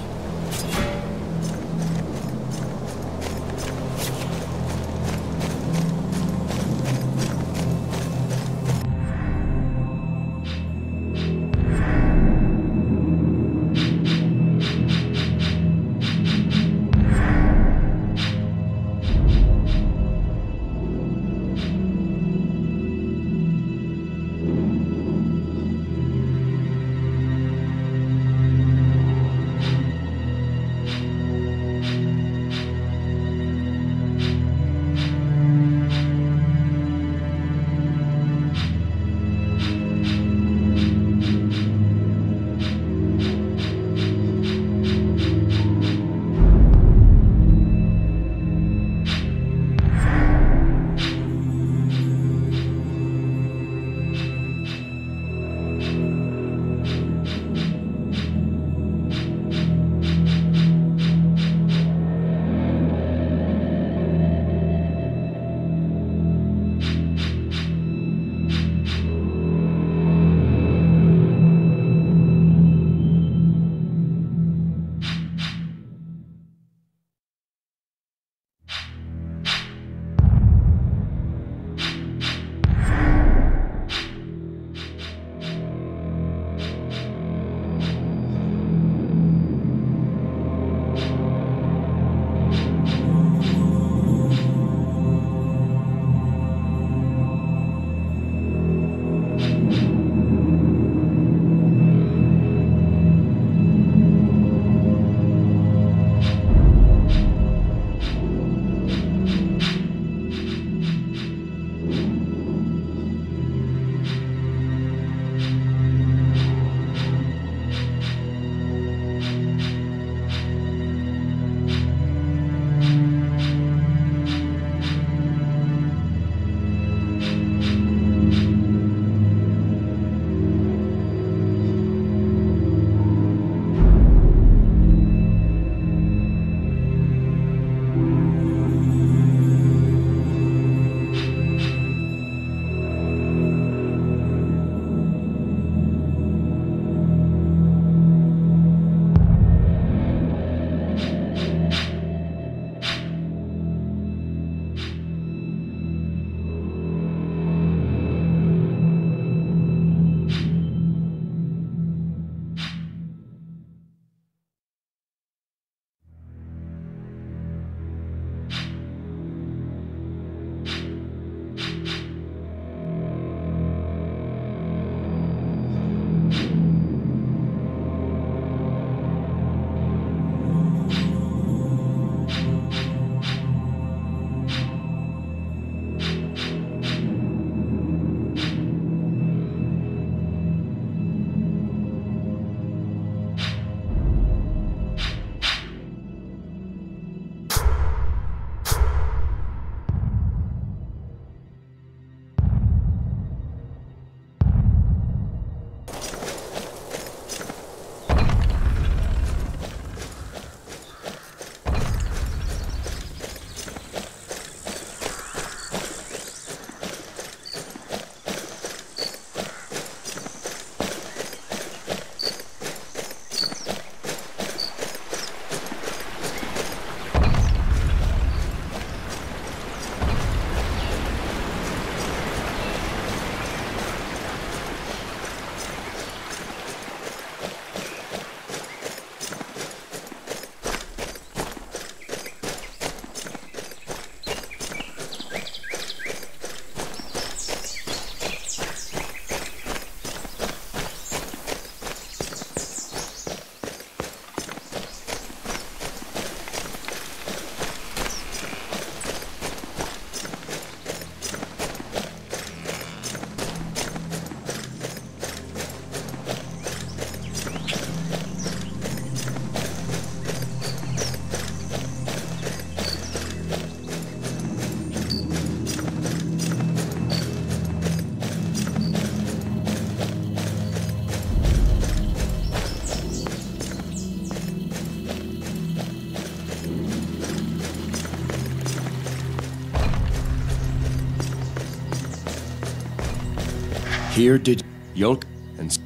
Here did Yolk and...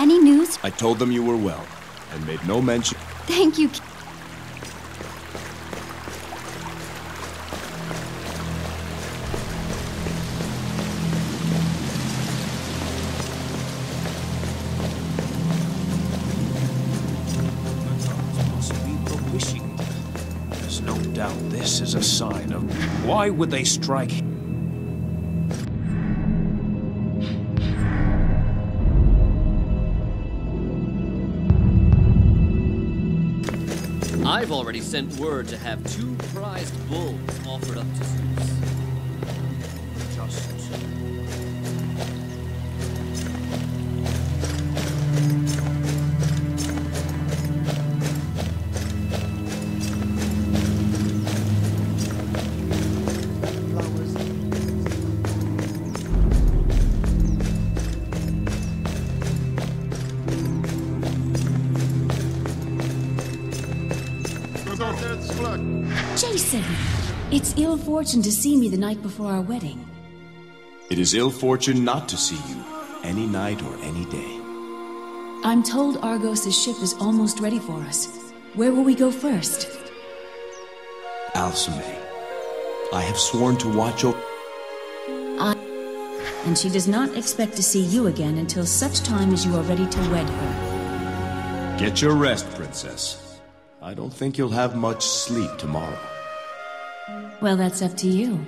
Any news? I told them you were well, and made no mention... Thank you. Must be bewitching. There's no doubt this is a sign of... Why would they strike? I've already sent word to have 2 prized bulls offered up to Zeus. Just... Jason! It's ill fortune to see me the night before our wedding. It is ill fortune not to see you, any night or any day. I'm told Argos' ship is almost ready for us. Where will we go first? Alcime, I have sworn to watch over... And she does not expect to see you again until such time as you are ready to wed her. Get your rest, Princess. I don't think you'll have much sleep tomorrow. Well, that's up to you.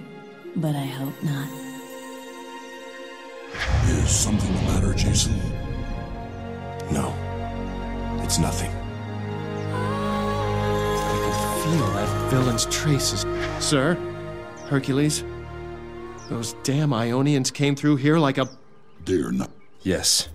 But I hope not. Is something the matter, Jason? No. It's nothing. I can feel that villain's traces. Sir? Hercules? Those damn Ionians came through here like a... Dare not. Yes.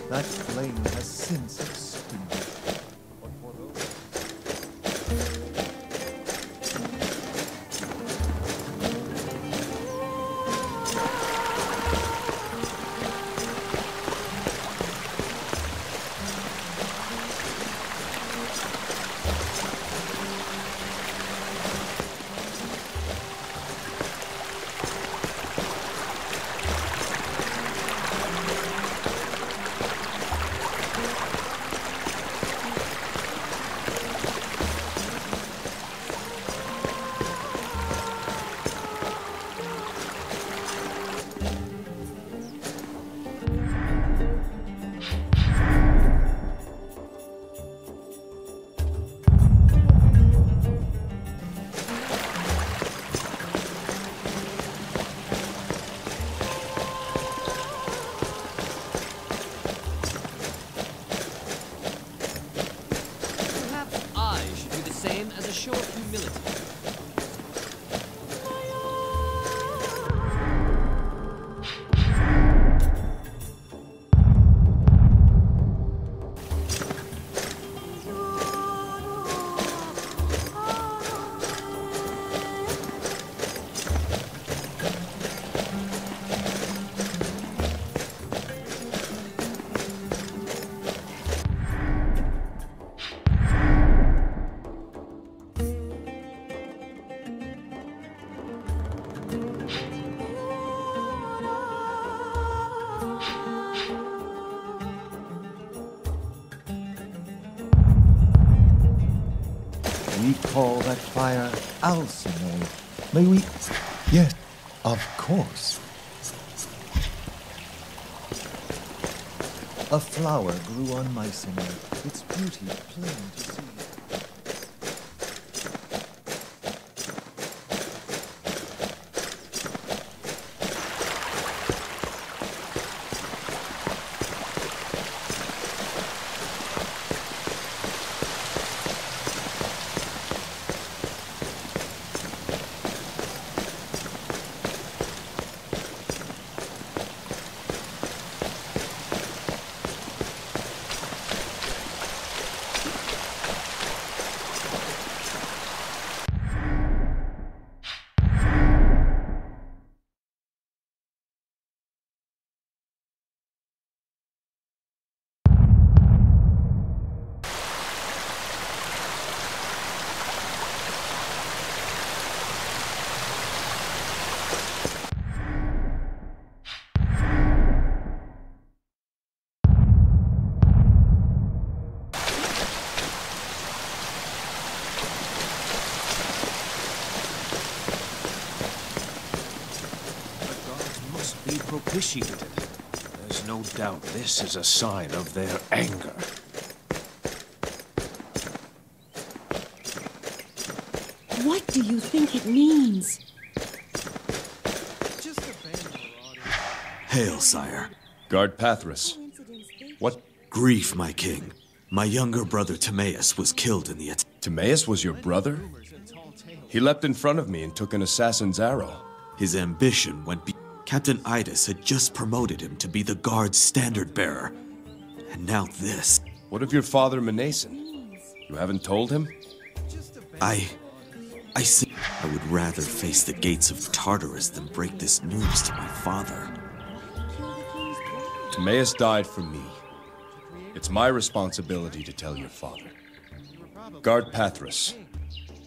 That flame has since extinguished. But for those... As a show of humility. We call that fire Alcime. May we... Yes, of course. A flower grew on Mycenae, its beauty plain to see. Propitiated. There's no doubt this is a sign of their anger. What do you think it means? Hail, sire. Guard Pathras. What? Grief, my king. My younger brother Timaeus was killed in the attack. Timaeus was your brother? He leapt in front of me and took an assassin's arrow. His ambition went beyond. Captain Idas had just promoted him to be the guard's standard bearer. And now this. What of your father Mnason? You haven't told him? I would rather face the gates of Tartarus than break this news to my father. Timaeus died for me. It's my responsibility to tell your father. Guard Pathras.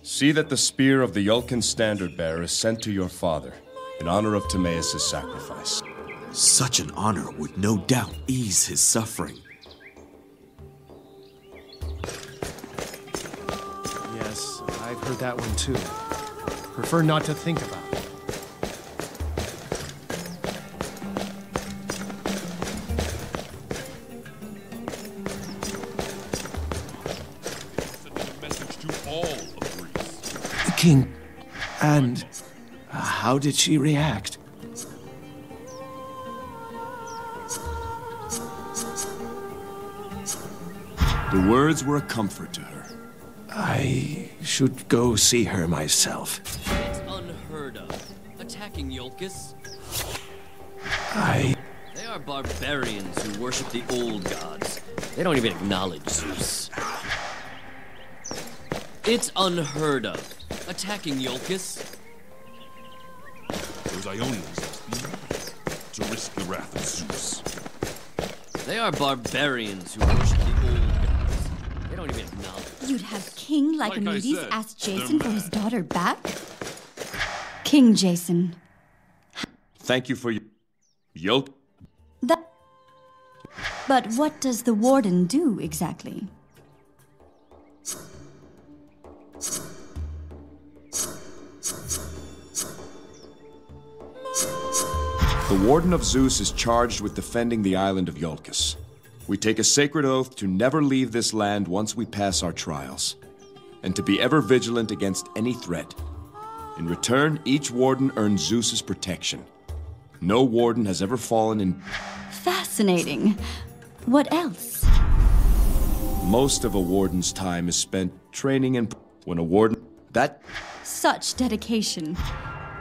See that the spear of the Yulkan standard bearer is sent to your father, in honor of Timaeus' sacrifice. Such an honor would no doubt ease his suffering. Yes, I've heard that one too. Prefer not to think about it. Sending a message to all of Greece. The king. And how did she react? The words were a comfort to her. I should go see her myself. It's unheard of. Attacking Iolcus? They are barbarians who worship the old gods. They don't even acknowledge Zeus. It's unheard of. Attacking Iolcus? Those Ionians must be mad to risk the wrath of Zeus. They are barbarians who worship the old gods. They don't even acknowledge. You'd have King Lycomedes said, ask Jason for his daughter back? King Jason. Thank you for your... Yulk? But what does the warden do exactly? The Warden of Zeus is charged with defending the island of Iolcus. We take a sacred oath to never leave this land once we pass our trials, and to be ever vigilant against any threat. In return, each warden earns Zeus's protection. No warden has ever fallen in... Fascinating. What else? Most of a warden's time is spent training and... When a warden... That... Such dedication.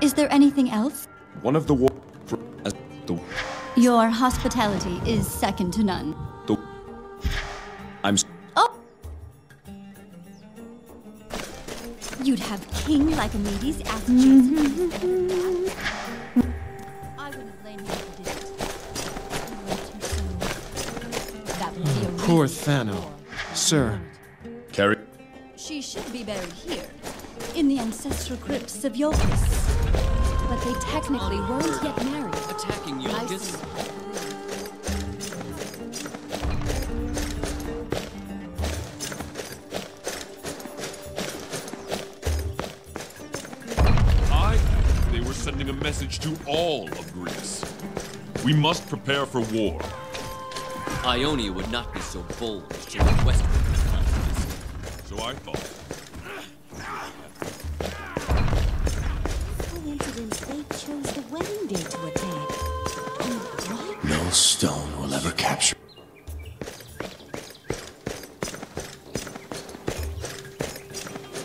Is there anything else? One of the Your hospitality is second to none. Oh! You'd have King Lycomedes ask Jason. I wouldn't blame you if you did it. That would be a Poor Thano. Sir. Carrie. She should be buried here, in the ancestral crypts of Iolcus. But they technically weren't yet married. Attacking Iolcus? They were sending a message to all of Greece. We must prepare for war. Ionia would not be so bold as to request So I thought. Coincidence, they chose the wedding day to attack. And why? No stone will ever capture.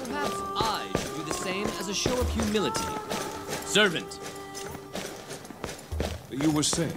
Perhaps I should do the same as a show of humility. Servant! You were saying?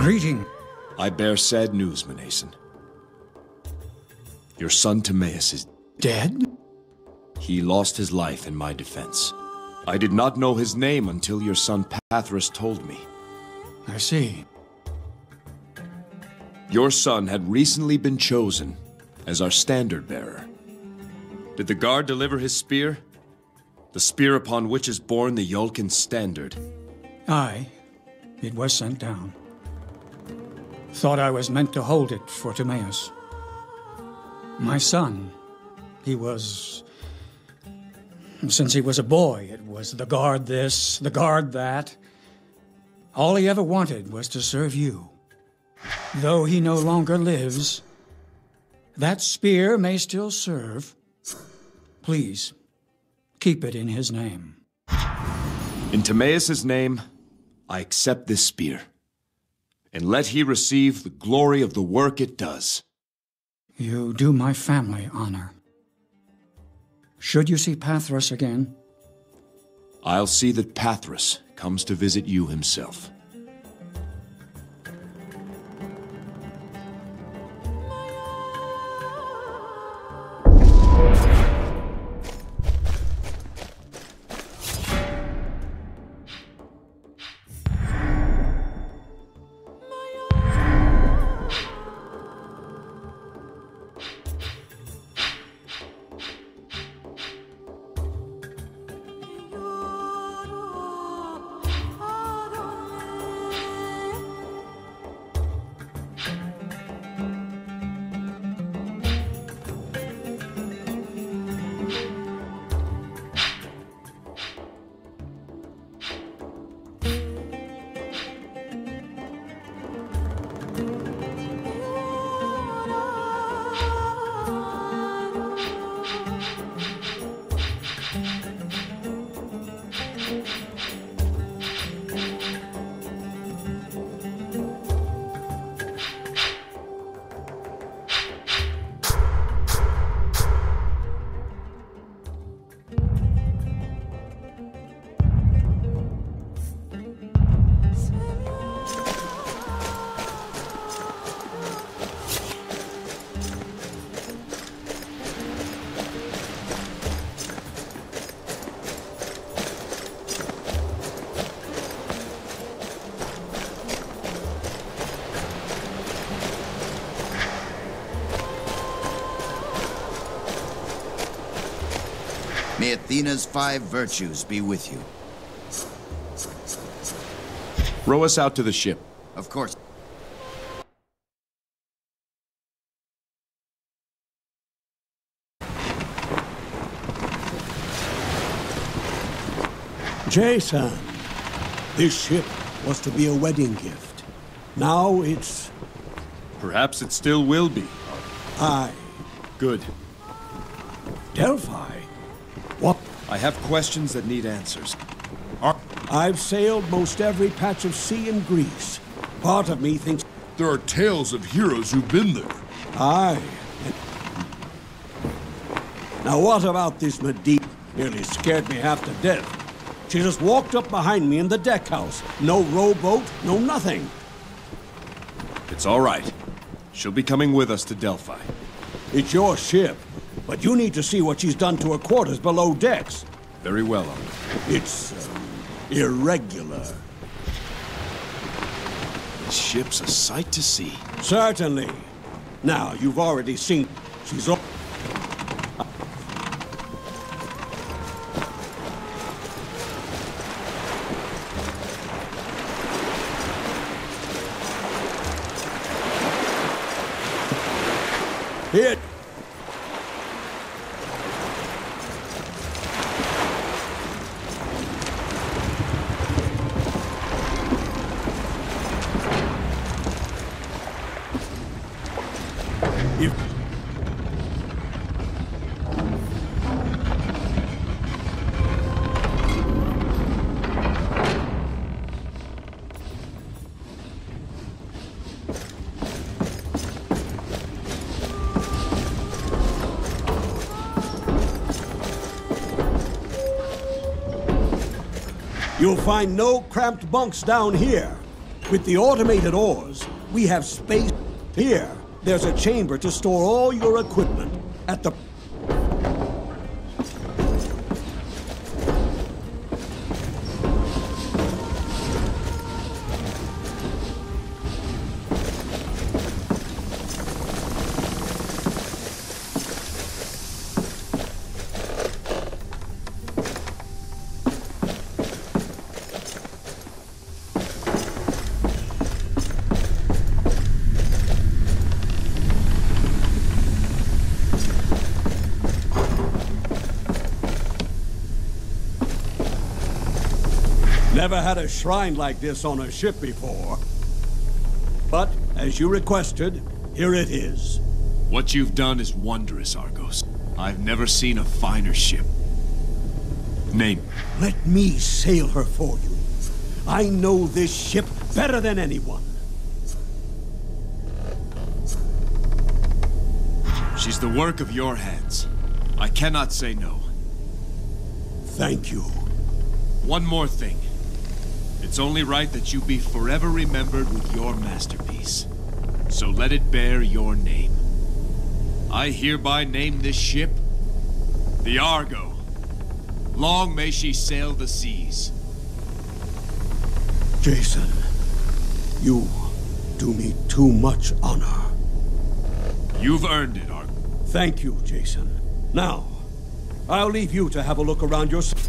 Greeting. I bear sad news, Mnason. Your son Timaeus is dead? He lost his life in my defense. I did not know his name until your son Pathrus told me. I see. Your son had recently been chosen as our standard bearer. Did the guard deliver his spear? The spear upon which is borne the Yulkin standard? Aye, it was sent down. Thought I was meant to hold it for Timaeus. My son, he was... Since he was a boy, it was the guard this, the guard that. All he ever wanted was to serve you. Though he no longer lives, that spear may still serve. Please, keep it in his name. In Timaeus' name, I accept this spear. And let he receive the glory of the work it does. You do my family honor. Should you see Pathrus again? I'll see that Pathrus comes to visit you himself. May Athena's 5 virtues be with you. Row us out to the ship. Of course. Jason, this ship was to be a wedding gift. Now it's... Perhaps it still will be. Aye. Good. Delphi? What? I have questions that need answers. I've sailed most every patch of sea in Greece. Part of me thinks... There are tales of heroes who've been there. Aye. Now what about this Mediocre? Nearly scared me half to death. She just walked up behind me in the deck house. No rowboat, no nothing. It's all right. She'll be coming with us to Delphi. It's your ship, but you need to see what she's done to her quarters below decks. Very well, Uncle. It's irregular. This ship's a sight to see. Certainly. Now, you've already seen she's... Hit! You'll find no cramped bunks down here. With the automated oars, we have space here. There's a chamber to store all your equipment. At the... Never had a shrine like this on a ship before. But, as you requested, here it is. What you've done is wondrous, Argos. I've never seen a finer ship. Name. Let me sail her for you. I know this ship better than anyone. She's the work of your hands. I cannot say no. Thank you. One more thing. It's only right that you be forever remembered with your masterpiece. So let it bear your name. I hereby name this ship the Argo. Long may she sail the seas. Jason, you do me too much honor. You've earned it, Argo. Thank you, Jason. Now, I'll leave you to have a look around yourself.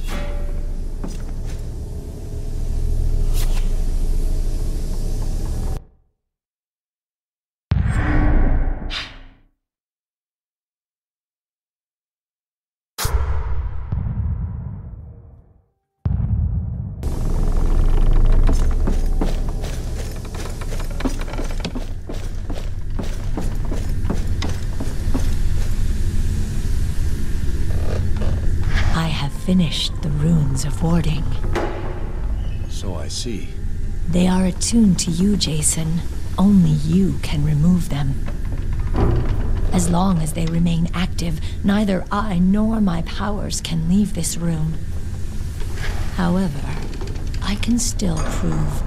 Finished the runes of warding. So I see. They are attuned to you, Jason. Only you can remove them. As long as they remain active, neither I nor my powers can leave this room. However, I can still prove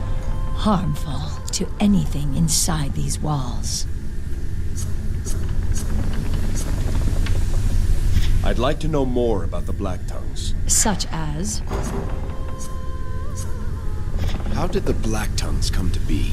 harmful to anything inside these walls. I'd like to know more about the Black Tongues. Such as? How did the Black Tongues come to be?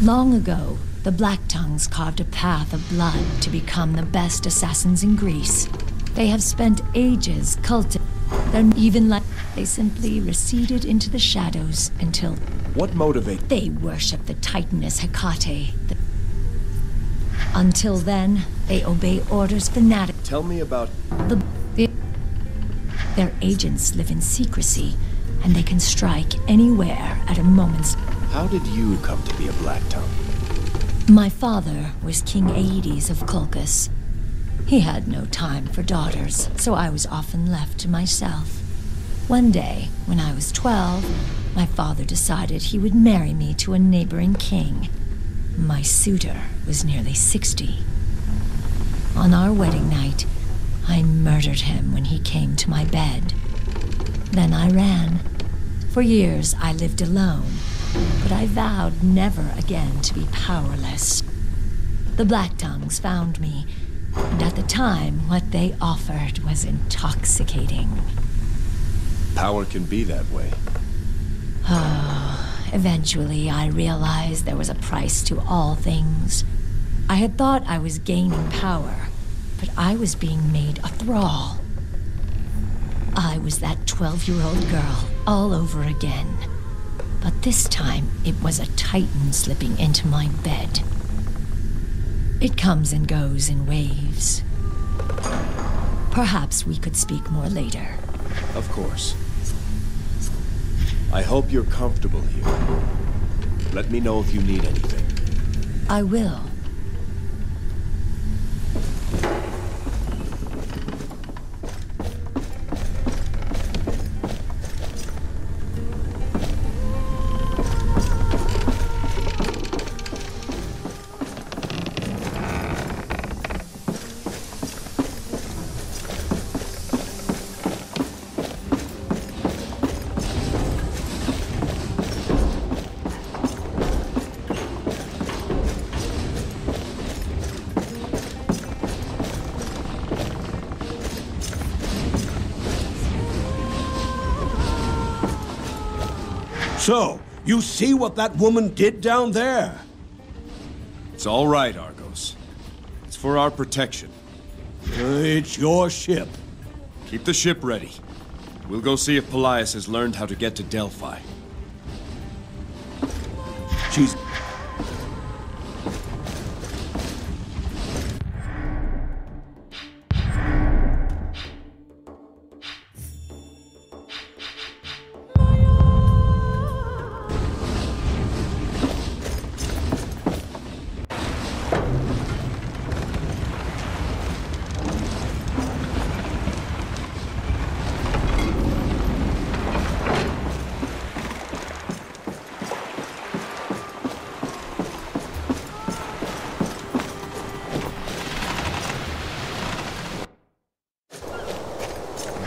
Long ago, the Black Tongues carved a path of blood to become the best assassins in Greece. They have spent ages cultivating. They're even like they simply receded into the shadows until. What motivates? They worship the Titaness Hecate. Until then, they obey orders fanatic. Tell me about. Their agents live in secrecy, and they can strike anywhere at a moment's. How did you come to be a Black Tongue? My father was King Aedes of Colchis. He had no time for daughters, so I was often left to myself. One day, when I was 12, my father decided he would marry me to a neighboring king. My suitor was nearly 60. On our wedding night, I murdered him when he came to my bed. Then I ran. For years, I lived alone, but I vowed never again to be powerless. The Black Tongues found me, and at the time, what they offered was intoxicating. Power can be that way. Eventually, I realized there was a price to all things. I had thought I was gaining power, but I was being made a thrall. I was that 12-year-old girl all over again. But this time, it was a Titan slipping into my bed. It comes and goes in waves. Perhaps we could speak more later. Of course. I hope you're comfortable here. Let me know if you need anything. I will. So, you see what that woman did down there? It's all right, Argos. It's for our protection. It's your ship. Keep the ship ready. We'll go see if Pelaius has learned how to get to Delphi. She's...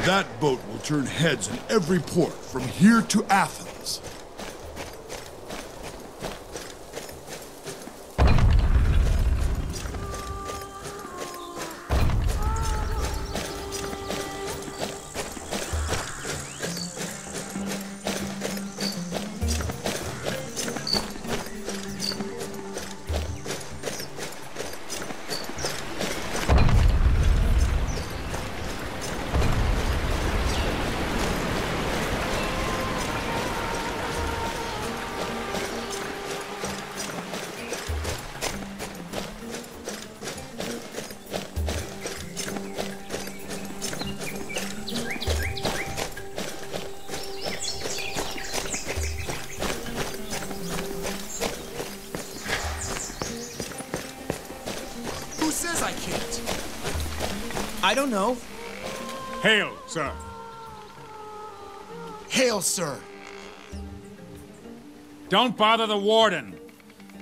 That boat will turn heads in every port from here to Athens. I don't know. Hail, sir. Hail, sir. Don't bother the warden.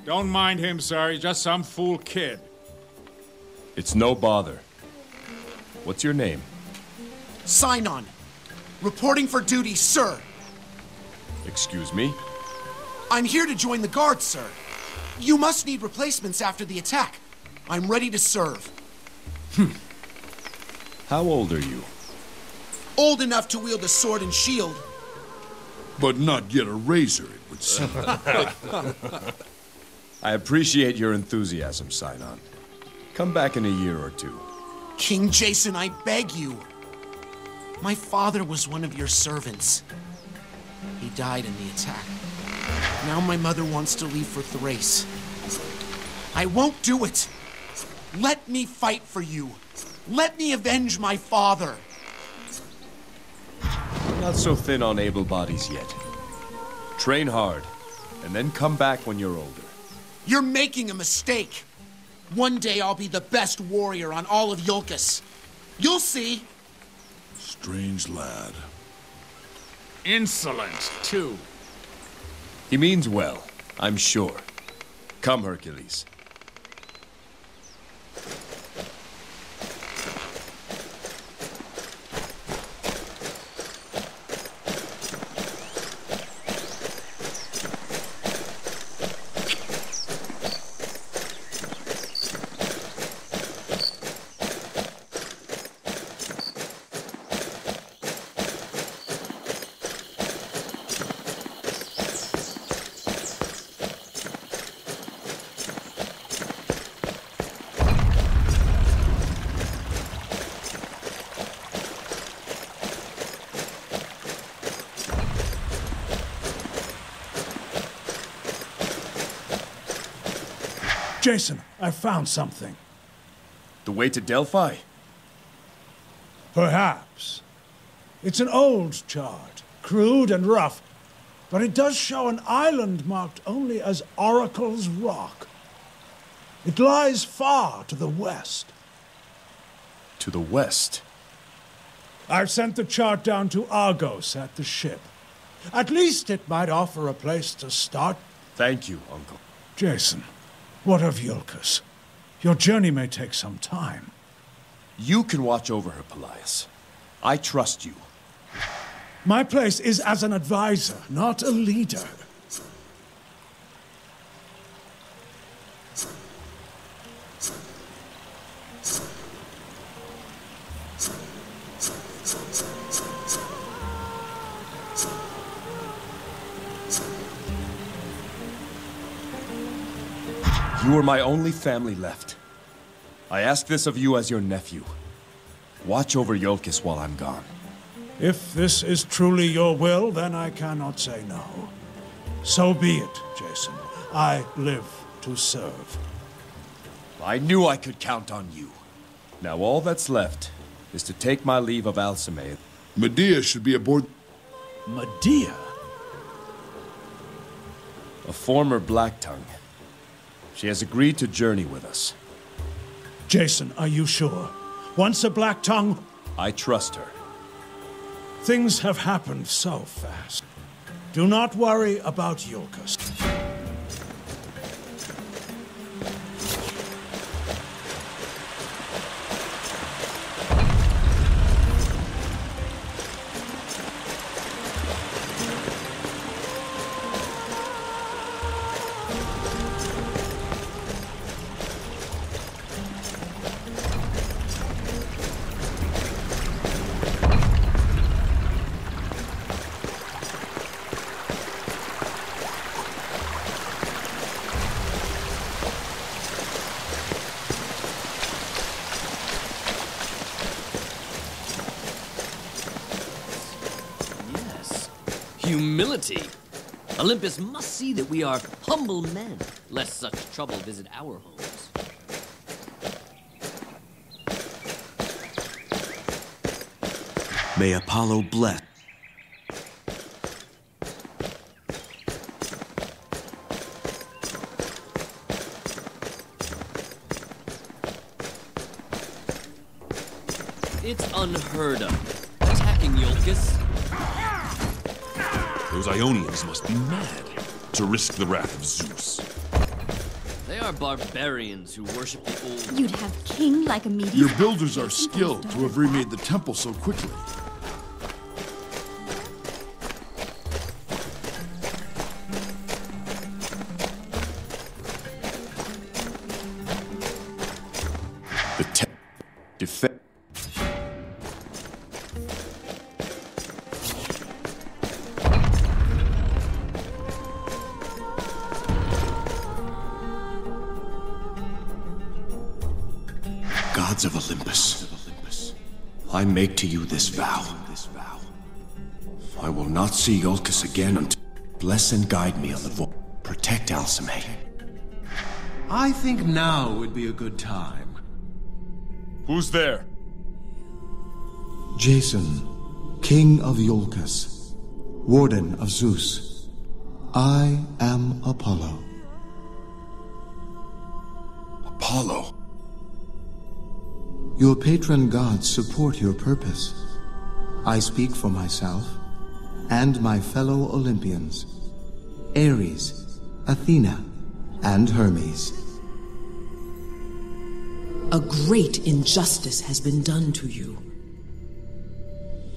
Don't mind him, sir. He's just some fool kid. It's no bother. What's your name? Sinon. Reporting for duty, sir. Excuse me? I'm here to join the guard, sir. You must need replacements after the attack. I'm ready to serve. How old are you? Old enough to wield a sword and shield. But not yet a razor, it would seem. I appreciate your enthusiasm, Sinon. Come back in a year or two. King Jason, I beg you. My father was one of your servants. He died in the attack. Now my mother wants to leave for Thrace. I won't do it. Let me fight for you. Let me avenge my father. Not so thin on able bodies yet. Train hard, and then come back when you're older. You're making a mistake. One day I'll be the best warrior on all of Iolcus. You'll see. Strange lad. Insolent, too. He means well, I'm sure. Come, Hercules. Jason, I found something. The way to Delphi? Perhaps. It's an old chart, crude and rough, but it does show an island marked only as Oracle's Rock. It lies far to the west. To the west? I've sent the chart down to Argos at the ship. At least it might offer a place to start. Thank you, Uncle. Jason, what of Iolcus? Your journey may take some time. You can watch over her, Pelaius. I trust you. My place is as an advisor, not a leader. You are my only family left. I ask this of you as your nephew. Watch over Iolcus while I'm gone. If this is truly your will, then I cannot say no. So be it, Jason. I live to serve. I knew I could count on you. Now all that's left is to take my leave of Alcime. Medea should be aboard. Medea? A former Black Tongue. She has agreed to journey with us. Jason, are you sure? Once a Black Tongue... I trust her. Things have happened so fast. Do not worry about Iolcus. Humility. Olympus must see that we are humble men, lest such trouble visit our homes. May Apollo bless. It's unheard of. Attacking Iolcus. Those Ionians must be mad to risk the wrath of Zeus. They are barbarians who worship the old... You'd have king like a Mediocre. Your builders are skilled to have remade the temple so quickly. The defense. Gods of Olympus, I make to you this vow. I will not see Iolcus again until bless and guide me on the voyage. Protect Alcime. I think now would be a good time. Who's there? Jason, King of Iolcus, Warden of Zeus. I am Apollo. Apollo? Your patron gods support your purpose. I speak for myself and my fellow Olympians, Ares, Athena, and Hermes. A great injustice has been done to you.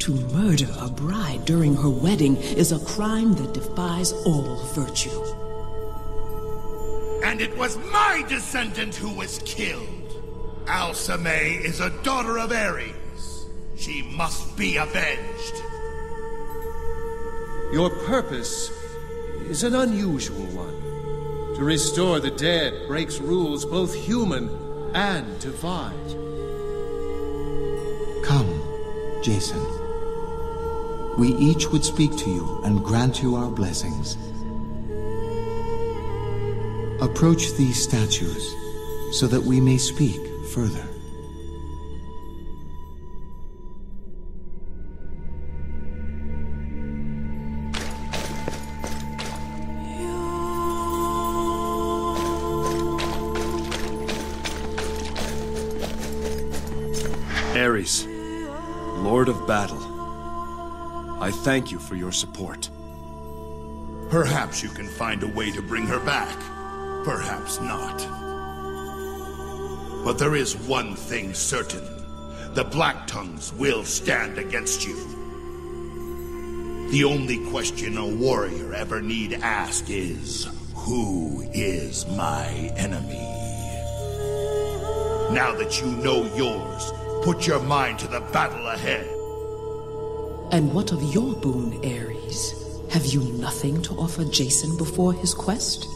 To murder a bride during her wedding is a crime that defies all virtue. And it was my descendant who was killed. Alcime is a daughter of Ares. She must be avenged. Your purpose is an unusual one. To restore the dead breaks rules both human and divine. Come, Jason. We each would speak to you and grant you our blessings. Approach these statues so that we may speak further. Ares, Lord of Battle, I thank you for your support. Perhaps you can find a way to bring her back. Perhaps not. But there is one thing certain. The Black Tongues will stand against you. The only question a warrior ever need ask is, who is my enemy? Now that you know yours, put your mind to the battle ahead. And what of your boon, Ares? Have you nothing to offer Jason before his quest?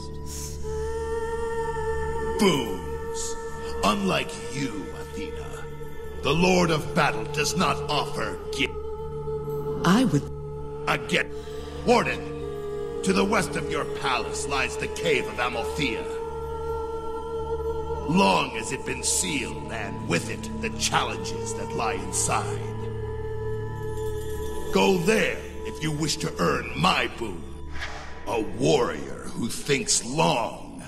Boons. Unlike you, Athena, the Lord of Battle does not offer gifts. I would... Again, Warden, to the west of your palace lies the cave of Amalthea. Long has it been sealed, and with it, the challenges that lie inside. Go there if you wish to earn my boon. A warrior who thinks long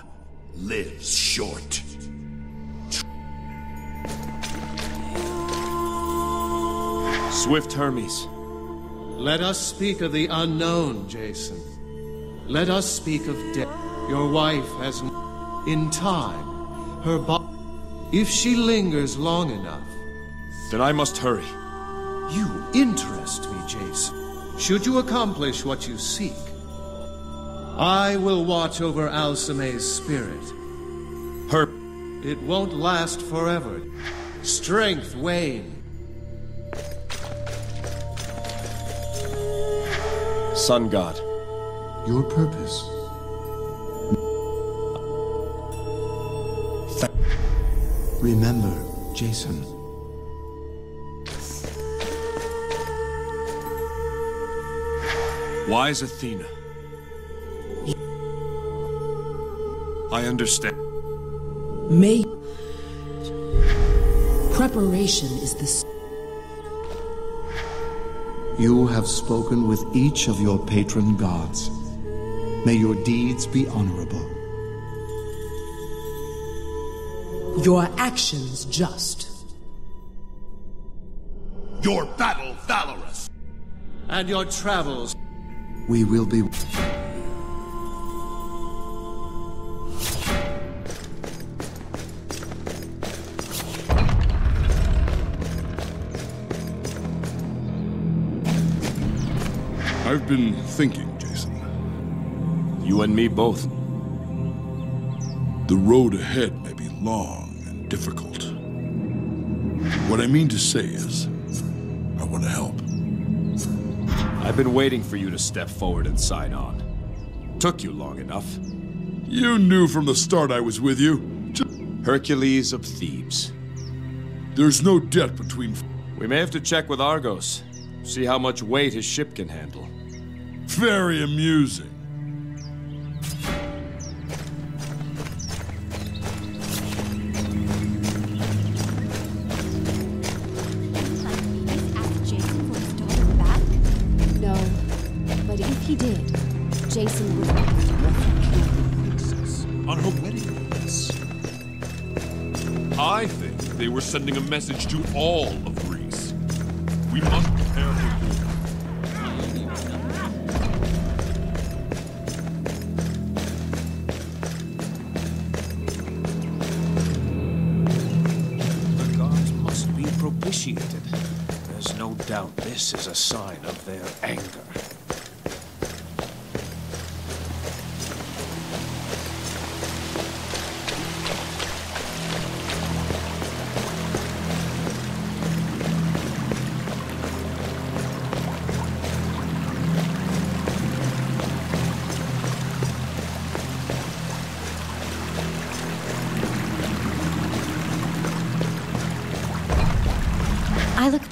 lives short. Swift Hermes. Let us speak of the unknown, Jason. Let us speak of death. Your wife has, in time, her body. If she lingers long enough... Then I must hurry. You interest me, Jason. Should you accomplish what you seek, I will watch over Alcime's spirit. It won't last forever. Strength wane. Sun God. Your purpose. Remember, Jason. Wise Athena. I understand. May... Preparation is the... You have spoken with each of your patron gods. May your deeds be honorable. Your actions just. Your battle valorous. And your travels. We will be... I've been thinking, Jason. You and me both. The road ahead may be long and difficult. What I mean to say is, I want to help. I've been waiting for you to step forward and sign on. Took you long enough. You knew from the start I was with you. Hercules of Thebes. There's no debt between... We may have to check with Argos. See how much weight his ship can handle. Very amusing. No, but if he did, Jason would have killed the princess on her wedding nights. I think they were sending a message to all of Greece. We must prepare for war. The gods must be propitiated. There's no doubt this is a sign of their anger. I look...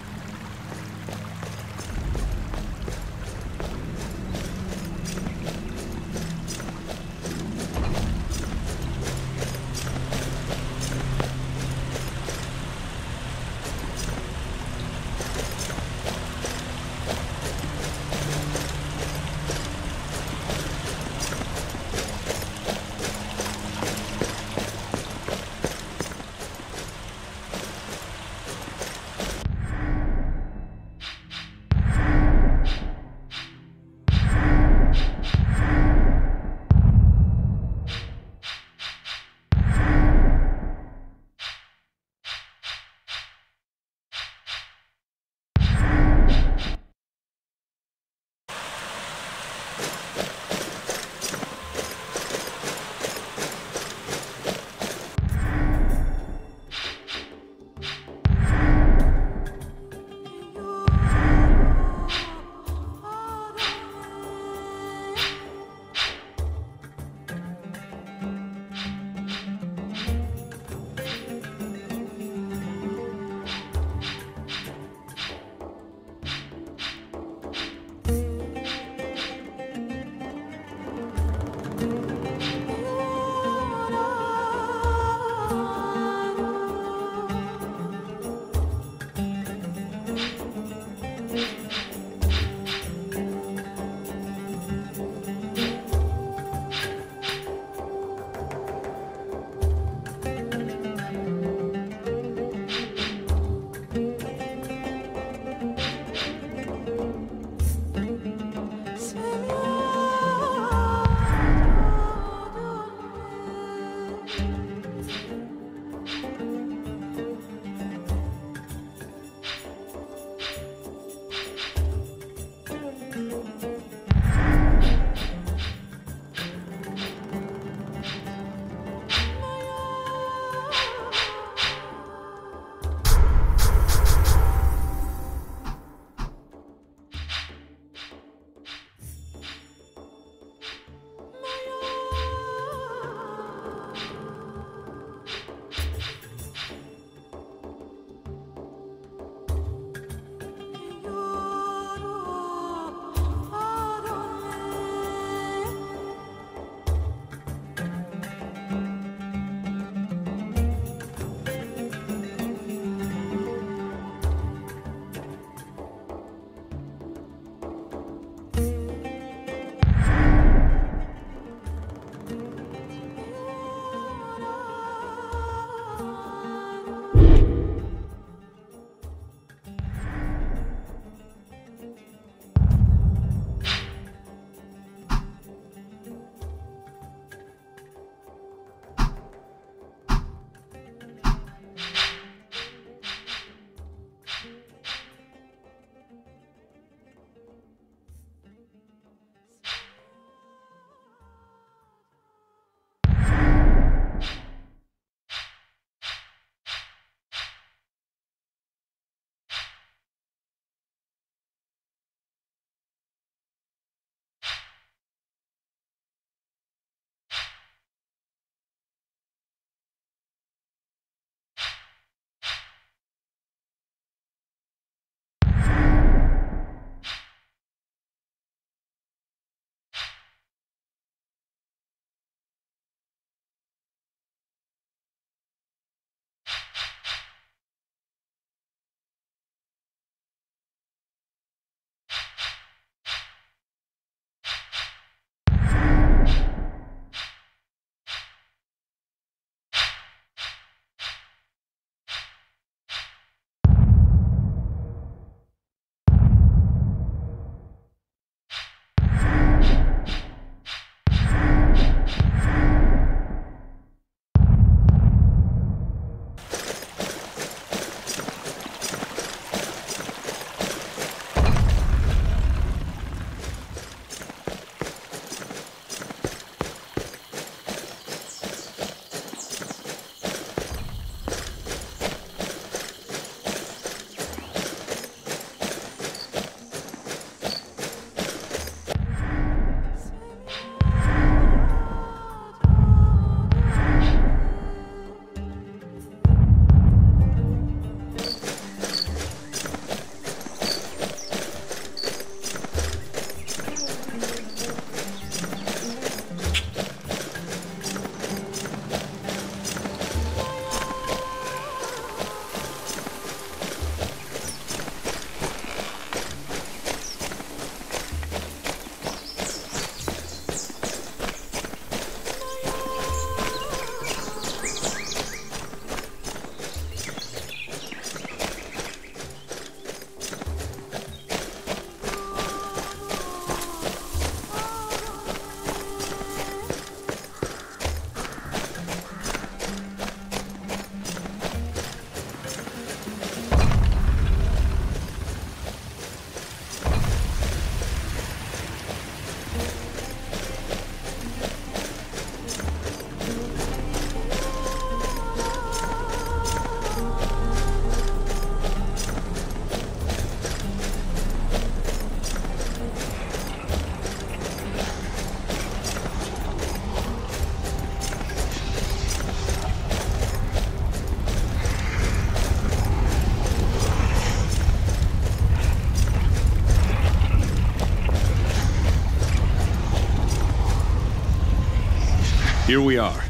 Here we are.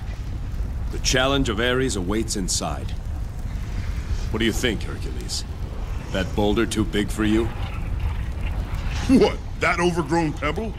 The challenge of Ares awaits inside. What do you think, Hercules? That boulder too big for you? What, that overgrown pebble?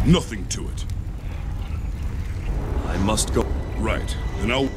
Nothing to it. I must go. Right. Then I'll...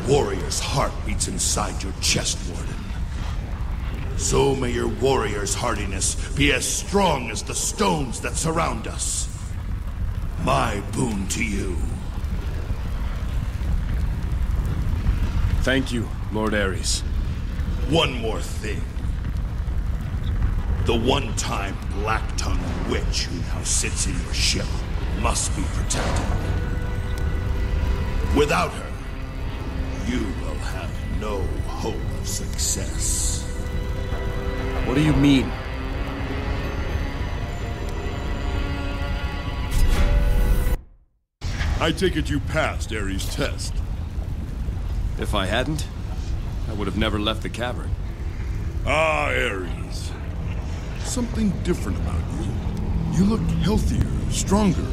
Warrior's heart beats inside your chest, Warden. So may your warrior's hardiness be as strong as the stones that surround us. My boon to you. Thank you, Lord Ares. One more thing. The one-time black-tongued witch who now sits in your ship must be protected. Without her, you will have no hope of success. What do you mean? I take it you passed Ares' test. If I hadn't, I would have never left the cavern. Ah, Ares. Something different about you. You look healthier, stronger.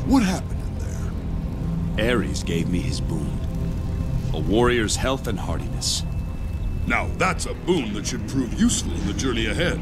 What happened in there? Ares gave me his boon. A warrior's health and hardiness. Now that's a boon that should prove useful in the journey ahead.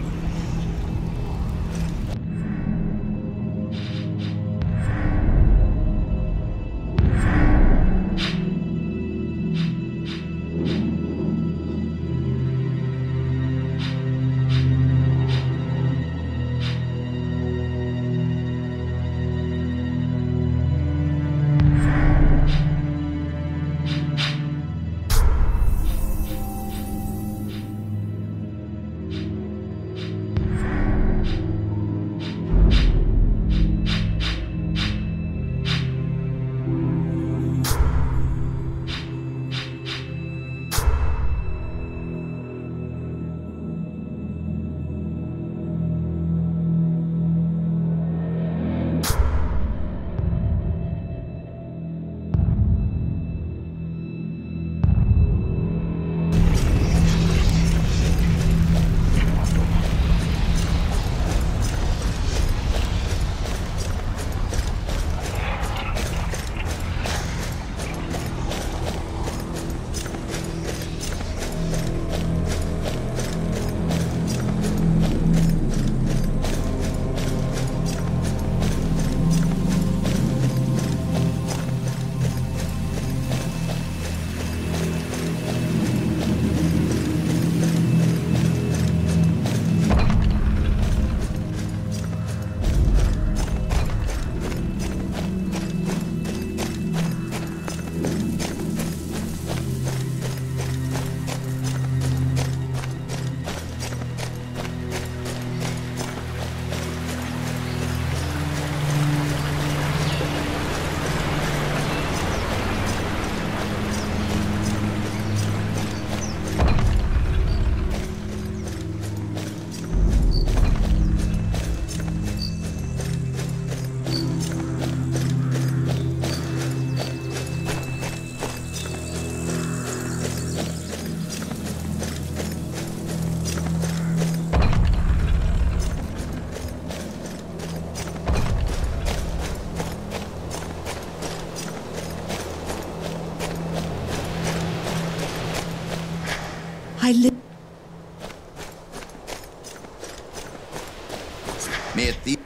May it be.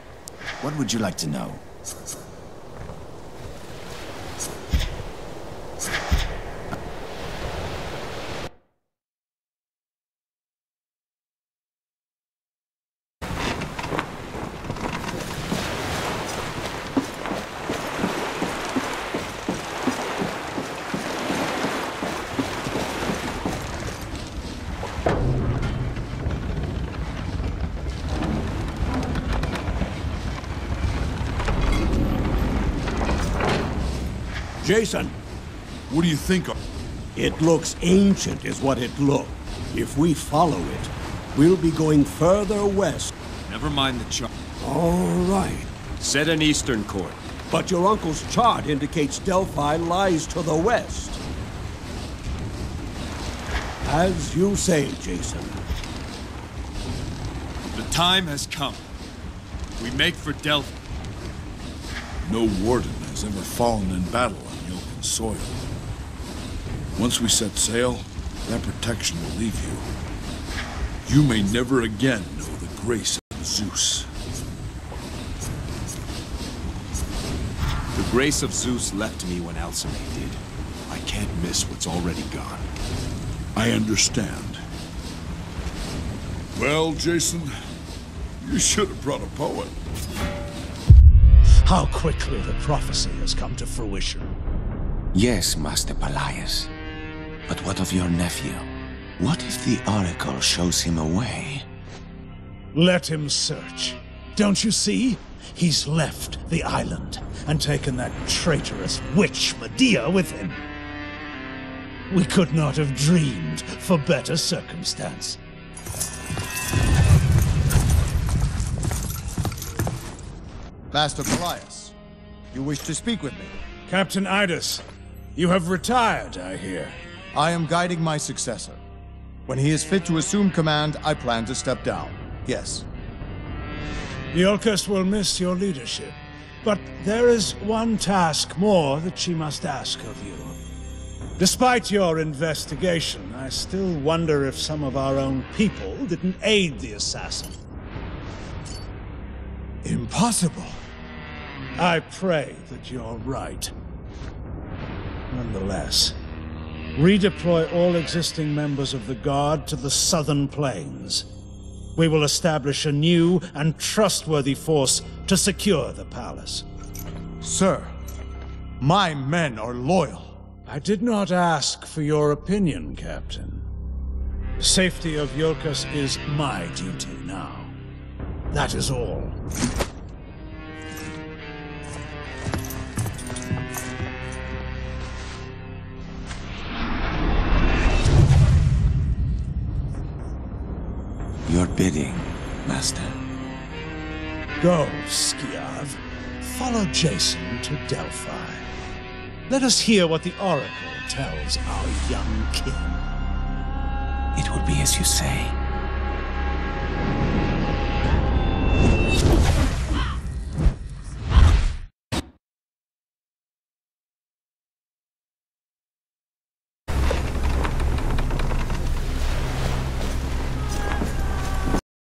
What would you like to know? Jason! What do you think of... It looks ancient, is what it looks. If we follow it, we'll be going further west. Never mind the chart. All right. Set an eastern course. But your uncle's chart indicates Delphi lies to the west. As you say, Jason. The time has come. We make for Delphi. No warden has ever fallen in battle on Yolkan soil. Once we set sail, that protection will leave you. You may never again know the grace of Zeus. The grace of Zeus left me when Alcime did. I can't miss what's already gone. I understand. Well, Jason, you should have brought a poet. How quickly the prophecy has come to fruition. Yes, Master Pelias. But what of your nephew? What if the Oracle shows him a way? Let him search. Don't you see? He's left the island and taken that traitorous witch Medea with him. We could not have dreamed for better circumstance. Master Pelias, you wish to speak with me? Captain Idas, you have retired, I hear. I am guiding my successor. When he is fit to assume command, I plan to step down. Yes. Iolcus will miss your leadership, but there is one task more that she must ask of you. Despite your investigation, I still wonder if some of our own people didn't aid the assassin. Impossible. I pray that you're right. Nonetheless, redeploy all existing members of the Guard to the southern plains. We will establish a new and trustworthy force to secure the palace. Sir, my men are loyal. I did not ask for your opinion, Captain. The safety of Iolcus is my duty now. That is all. Your bidding, Master. Go, Skiav. Follow Jason to Delphi. Let us hear what the Oracle tells our young king. It will be as you say.